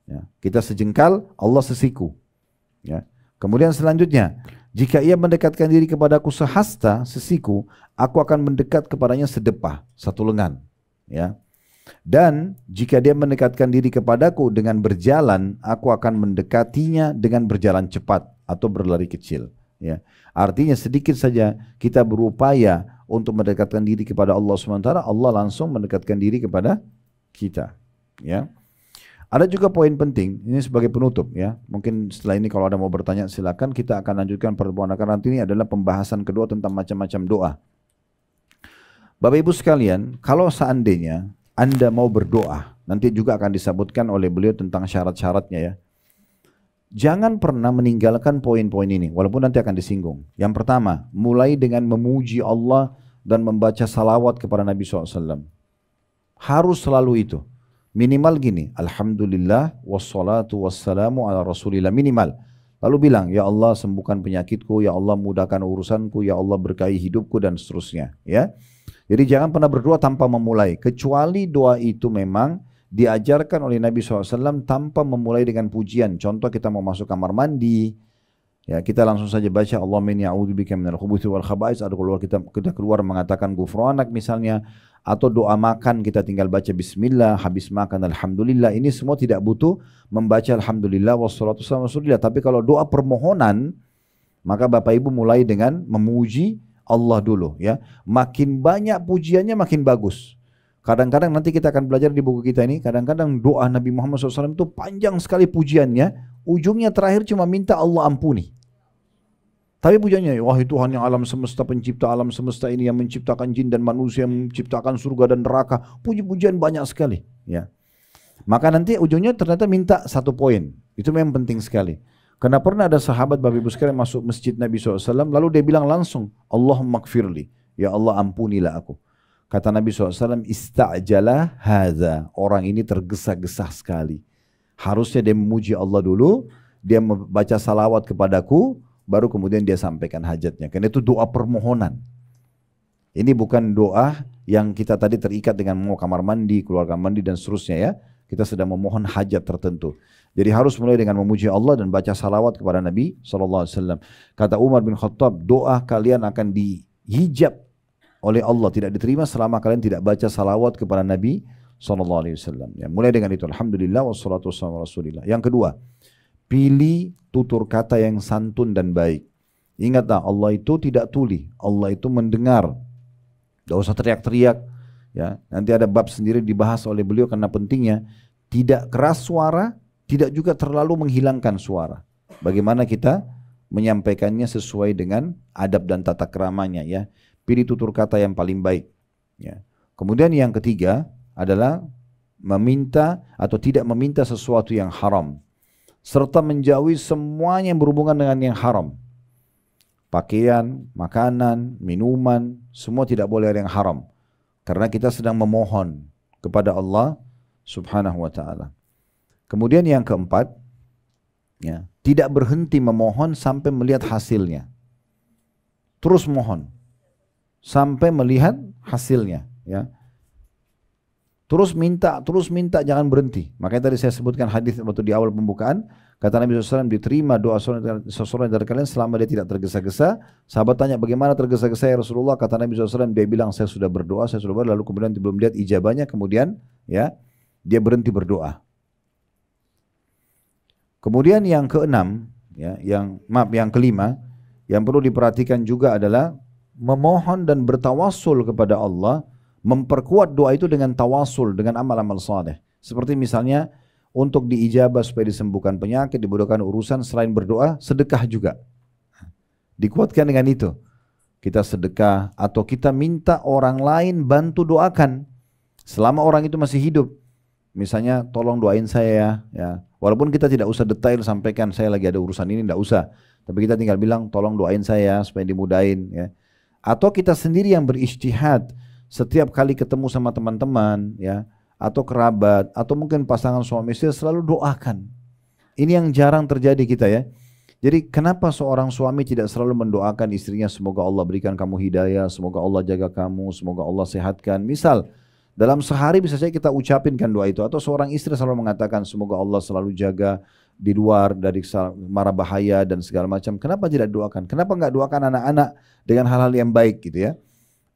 Ya, kita sejengkal, Allah sesiku. Ya. Kemudian selanjutnya, jika ia mendekatkan diri kepadaku sehasta, sesiku, aku akan mendekat kepadanya sedepah, satu lengan. Ya. Dan jika dia mendekatkan diri kepadaku dengan berjalan, aku akan mendekatinya dengan berjalan cepat atau berlari kecil. Ya. Artinya sedikit saja kita berupaya untuk mendekatkan diri kepada Allah SWT, Allah langsung mendekatkan diri kepada kita. Ya. Ada juga poin penting, ini sebagai penutup ya. Mungkin setelah ini kalau ada mau bertanya silakan, kita akan lanjutkan pertemuan akan nanti. Ini adalah pembahasan kedua tentang macam-macam doa. Bapak Ibu sekalian, kalau seandainya Anda mau berdoa, nanti juga akan disebutkan oleh beliau tentang syarat-syaratnya ya. Jangan pernah meninggalkan poin-poin ini, walaupun nanti akan disinggung. Yang pertama, mulai dengan memuji Allah dan membaca salawat kepada Nabi SAW. Harus selalu itu. Minimal gini, Alhamdulillah wassalatu wassalamu ala rasulillah, minimal. Lalu bilang, ya Allah sembuhkan penyakitku, ya Allah mudahkan urusanku, ya Allah berkahi hidupku dan seterusnya. Ya. Jadi jangan pernah berdoa tanpa memulai, kecuali doa itu memang diajarkan oleh Nabi SAW tanpa memulai dengan pujian. Contoh kita mau masuk kamar mandi, ya kita langsung saja baca Allahumma inni a'udzubika minal khubuthi wal khaba'is, atau kita keluar mengatakan ghufranak misalnya, atau doa makan kita tinggal baca bismillah, habis makan alhamdulillah. Ini semua tidak butuh membaca alhamdulillah wassalatu wassalamu ala rasulillah. Tapi kalau doa permohonan, maka Bapak Ibu mulai dengan memuji Allah dulu ya. Makin banyak pujiannya makin bagus. Kadang-kadang nanti kita akan belajar di buku kita ini, kadang-kadang doa Nabi Muhammad SAW itu panjang sekali pujiannya, ujungnya terakhir cuma minta Allah ampuni. Tapi pujiannya, wahai Tuhan yang alam semesta, pencipta alam semesta ini, yang menciptakan jin dan manusia, yang menciptakan surga dan neraka, puji-pujian banyak sekali ya. Maka nanti ujungnya ternyata minta satu poin. Itu memang penting sekali. Karena pernah ada sahabat Bapak Ibu sekalian masuk masjid Nabi SAW, lalu dia bilang langsung, Allahumma gfirli, ya Allah ampunilah aku. Kata Nabi SAW, ista'jala hadza, orang ini tergesa-gesa sekali. Harusnya dia memuji Allah dulu, dia membaca salawat kepadaku, baru kemudian dia sampaikan hajatnya. Karena itu doa permohonan. Ini bukan doa yang kita tadi terikat dengan mau kamar mandi, keluar kamar mandi dan seterusnya ya. Kita sedang memohon hajat tertentu. Jadi harus mulai dengan memuji Allah dan baca salawat kepada Nabi SAW. Kata Umar bin Khattab, doa kalian akan dihijab oleh Allah, tidak diterima selama kalian tidak baca salawat kepada Nabi SAW. Ya, mulai dengan itu, alhamdulillah wassalatu wassalamu ala rasulillah. Yang kedua, pilih tutur kata yang santun dan baik. Ingatlah, Allah itu tidak tuli, Allah itu mendengar. Tidak usah teriak-teriak. Ya, nanti ada bab sendiri dibahas oleh beliau karena pentingnya. Tidak keras suara, tidak juga terlalu menghilangkan suara. Bagaimana kita menyampaikannya sesuai dengan adab dan tata keramanya ya. Pilih tutur kata yang paling baik. Ya. Kemudian yang ketiga adalah meminta atau tidak meminta sesuatu yang haram. Serta menjauhi semuanya yang berhubungan dengan yang haram. Pakaian, makanan, minuman, semua tidak boleh ada yang haram. Karena kita sedang memohon kepada Allah Subhanahu wa ta'ala. Kemudian yang keempat, ya, tidak berhenti memohon sampai melihat hasilnya. Terus mohon sampai melihat hasilnya. Ya. Terus minta, jangan berhenti. Makanya tadi saya sebutkan hadis waktu di awal pembukaan, kata Nabi SAW, diterima doa seseorang dari kalian selama dia tidak tergesa-gesa. Sahabat tanya, bagaimana tergesa-gesa ya Rasulullah? Kata Nabi SAW, dia bilang, saya sudah berdoa, lalu kemudian belum lihat ijabahnya, kemudian ya, dia berhenti berdoa. Kemudian yang keenam, ya, yang kelima, yang perlu diperhatikan juga adalah memohon dan bertawassul kepada Allah, memperkuat doa itu dengan tawassul, dengan amal-amal saleh. Seperti misalnya untuk diijabah supaya disembuhkan penyakit, dimudahkan urusan, selain berdoa, sedekah juga. Dikuatkan dengan itu. Kita sedekah atau kita minta orang lain bantu doakan selama orang itu masih hidup. Misalnya tolong doain saya ya. Walaupun kita tidak usah detail sampaikan saya lagi ada urusan ini, tidak usah. Tapi kita tinggal bilang tolong doain saya supaya dimudahin ya. Atau kita sendiri yang berijtihad setiap kali ketemu sama teman-teman ya, atau kerabat atau mungkin pasangan suami istri selalu doakan. Ini yang jarang terjadi kita ya. Jadi kenapa seorang suami tidak selalu mendoakan istrinya, semoga Allah berikan kamu hidayah, semoga Allah jaga kamu, semoga Allah sehatkan. Misal dalam sehari bisa saja kita ucapin kan doa itu. Atau seorang istri selalu mengatakan semoga Allah selalu jaga di luar dari mara bahaya dan segala macam. Kenapa tidak doakan? Kenapa enggak doakan anak-anak dengan hal-hal yang baik gitu ya?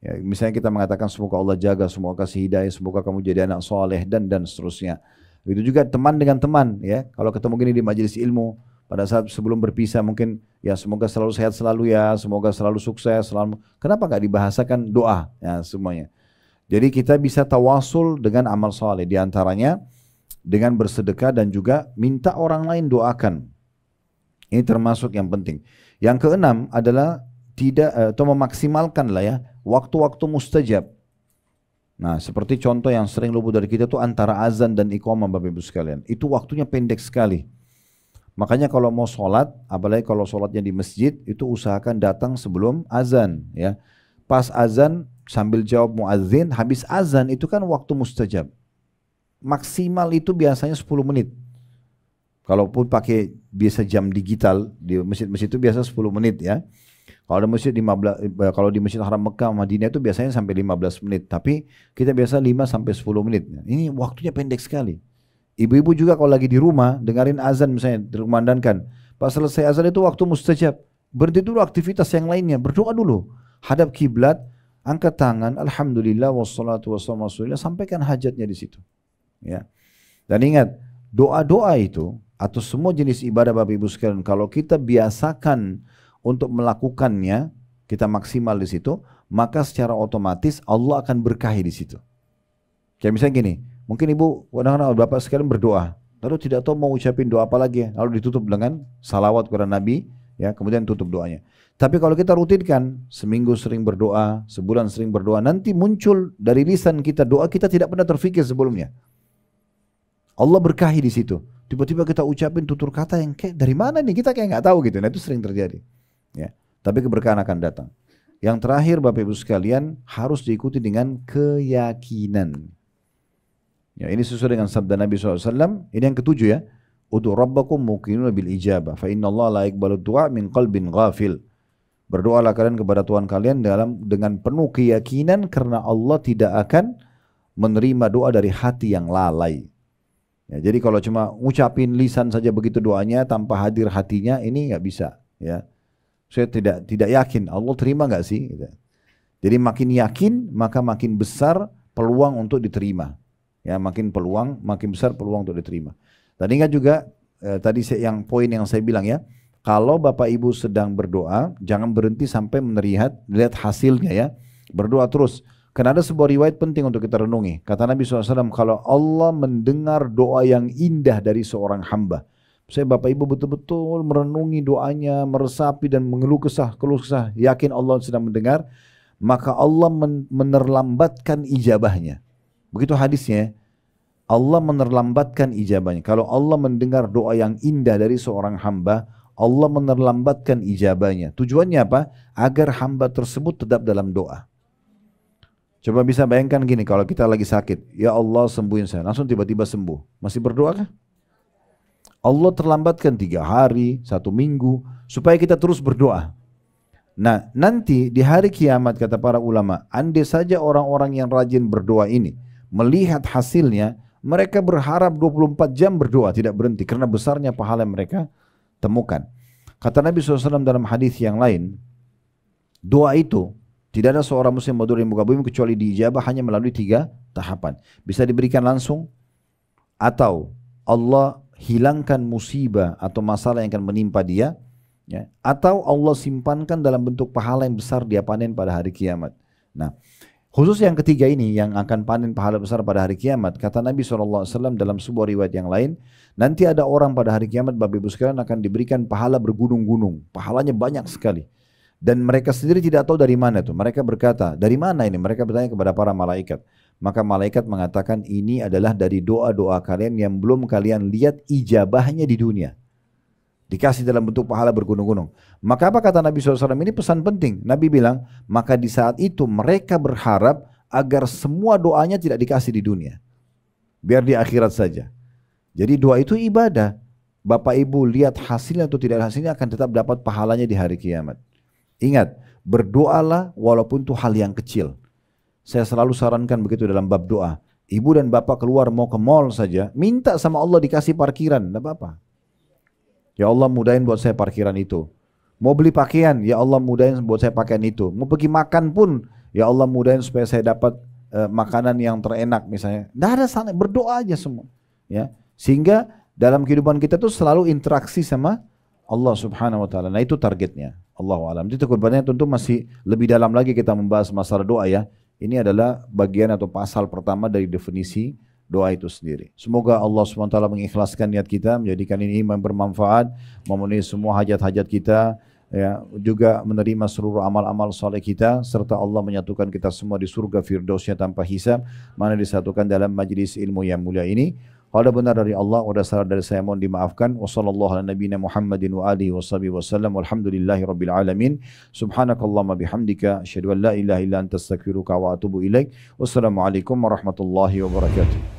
Ya, misalnya kita mengatakan semoga Allah jaga, semoga kasih hidayah, semoga kamu jadi anak soleh dan seterusnya. Begitu juga teman dengan teman ya. Kalau ketemu gini di majelis ilmu, pada saat sebelum berpisah mungkin ya semoga selalu sehat selalu ya, semoga selalu sukses selalu. Kenapa nggak dibahasakan doa ya semuanya? Jadi kita bisa tawasul dengan amal saleh, di antaranya dengan bersedekah dan juga minta orang lain doakan. Ini termasuk yang penting. Yang keenam adalah tidak atau memaksimalkan lah ya waktu-waktu mustajab. Nah, seperti contoh yang sering luput dari kita itu antara azan dan iqamah Bapak Ibu sekalian. Itu waktunya pendek sekali. Makanya kalau mau sholat, apalagi kalau sholatnya di masjid, itu usahakan datang sebelum azan. Ya, pas azan sambil jawab muadzin, habis azan itu kan waktu mustajab. Maksimal itu biasanya 10 menit. Kalaupun pakai biasa jam digital di masjid-masjid itu biasa 10 menit ya. Kalau di masjid kalau di Masjid Haram Mekah Madinah itu biasanya sampai 15 menit. Tapi kita biasa 5 sampai 10 menit. Ini waktunya pendek sekali. Ibu-ibu juga kalau lagi di rumah dengerin azan misalnya dikumandangkan, pas selesai azan itu waktu mustajab, berhenti dulu aktivitas yang lainnya, berdoa dulu, hadap kiblat, angkat tangan, alhamdulillah wassalatu wassalamu ala rasulillah, sampaikan hajatnya di situ. Ya. Dan ingat, doa-doa itu atau semua jenis ibadah Bapak Ibu sekalian, kalau kita biasakan untuk melakukannya, kita maksimal di situ, maka secara otomatis Allah akan berkahi di situ. Kayak misalnya gini, mungkin ibu, kadang-kadang bapak sekalian berdoa, lalu tidak tahu mau ucapin doa apa lagi, lalu ditutup dengan salawat kepada Nabi, ya kemudian tutup doanya. Tapi kalau kita rutinkan, seminggu sering berdoa, sebulan sering berdoa, nanti muncul dari lisan kita doa kita tidak pernah terfikir sebelumnya. Allah berkahi di situ. Tiba-tiba kita ucapin tutur kata yang kayak dari mana nih, kita kayak nggak tahu gitu. Nah itu sering terjadi. Ya, tapi keberkahan akan datang. Yang terakhir Bapak Ibu sekalian harus diikuti dengan keyakinan. Ya, ini sesuai dengan sabda Nabi SAW. Ini yang ketujuh ya. Udu rabbakum muqinuna bil ijabah. Fa inna Allah la yaqbalu du'a min qalbin ghafil. Berdoalah kalian kepada Tuhan kalian dengan penuh keyakinan karena Allah tidak akan menerima doa dari hati yang lalai. Ya, jadi kalau cuma ngucapin lisan saja begitu doanya tanpa hadir hatinya, ini nggak bisa. Ya, saya tidak yakin Allah terima nggak sih? Gitu. Jadi makin yakin maka makin besar peluang untuk diterima. Ya, makin besar peluang untuk diterima. Dan ingat juga tadi yang poin yang saya bilang ya, kalau Bapak Ibu sedang berdoa, jangan berhenti sampai lihat hasilnya ya. Berdoa terus. Karena ada sebuah riwayat penting untuk kita renungi. Kata Nabi SAW, kalau Allah mendengar doa yang indah dari seorang hamba, saya Bapak Ibu betul-betul merenungi doanya, meresapi dan keluh kesah, yakin Allah sedang mendengar, maka Allah menerlambatkan ijabahnya. Begitu hadisnya, Allah menerlambatkan ijabahnya. Kalau Allah mendengar doa yang indah dari seorang hamba, Allah menerlambatkan ijabahnya. Tujuannya apa? Agar hamba tersebut tetap dalam doa. Coba bisa bayangkan gini, kalau kita lagi sakit, ya Allah sembuhin saya, langsung tiba-tiba sembuh. Masih berdoa kah? Allah terlambatkan 3 hari, 1 minggu, supaya kita terus berdoa. Nah, nanti di hari kiamat kata para ulama, andai saja orang-orang yang rajin berdoa ini melihat hasilnya, mereka berharap 24 jam berdoa, tidak berhenti, karena besarnya pahala yang mereka temukan. Kata Nabi SAW dalam hadis yang lain, doa itu Tidak ada seorang muslim mabrur di muka bumi kecuali diijabah hanya melalui 3 tahapan. Bisa diberikan langsung, atau Allah hilangkan musibah atau masalah yang akan menimpa dia, ya, atau Allah simpankan dalam bentuk pahala yang besar dia panen pada hari kiamat. Nah, khusus yang ketiga ini yang akan panen pahala besar pada hari kiamat, kata Nabi SAW dalam sebuah riwayat yang lain, nanti ada orang pada hari kiamat, Bapak Ibu sekalian, akan diberikan pahala bergunung-gunung, pahalanya banyak sekali. Dan mereka sendiri tidak tahu dari mana itu. Mereka berkata, dari mana ini? Mereka bertanya kepada para malaikat. Maka malaikat mengatakan, ini adalah dari doa-doa kalian yang belum kalian lihat ijabahnya di dunia. Dikasih dalam bentuk pahala bergunung-gunung. Maka apa kata Nabi SAW? Ini pesan penting. Nabi bilang, maka di saat itu mereka berharap agar semua doanya tidak dikasih di dunia. Biar di akhirat saja. Jadi doa itu ibadah. Bapak Ibu lihat hasilnya atau tidak hasilnya akan tetap dapat pahalanya di hari kiamat. Ingat, berdoalah walaupun itu hal yang kecil. Saya selalu sarankan begitu dalam bab doa. Ibu dan bapak keluar mau ke mall saja, minta sama Allah dikasih parkiran, tidak apa-apa. Ya Allah mudahin buat saya parkiran itu. Mau beli pakaian, ya Allah mudahin buat saya pakaian itu. Mau pergi makan pun, ya Allah mudahin supaya saya dapat makanan yang terenak misalnya. Tidak ada sana, berdoa aja semua. Ya, sehingga dalam kehidupan kita tuh selalu interaksi sama Allah Subhanahu Wa Taala. Nah itu targetnya. Allahu a'lam. Itu kedepannya tentu masih lebih dalam lagi kita membahas masalah doa ya. Ini adalah bagian atau pasal pertama dari definisi doa itu sendiri. Semoga Allah SWT mengikhlaskan niat kita, menjadikan ini bermanfaat, memenuhi semua hajat-hajat kita, ya, juga menerima seluruh amal-amal soleh kita, serta Allah menyatukan kita semua di surga Firdausnya tanpa hisab, mana disatukan dalam majlis ilmu yang mulia ini. Kalau benar dari Allah, ada salah dari saya mohon dimaafkan. Wassallallahu ala nabiyina Muhammadin wa alihi wasallam. Walhamdulillahi rabbil alamin. Subhanakallahumma bihamdika asyhadu an la ilaha illa anta astaghfiruka wa atubu ilaik. Wassalamualaikum warahmatullahi wabarakatuh.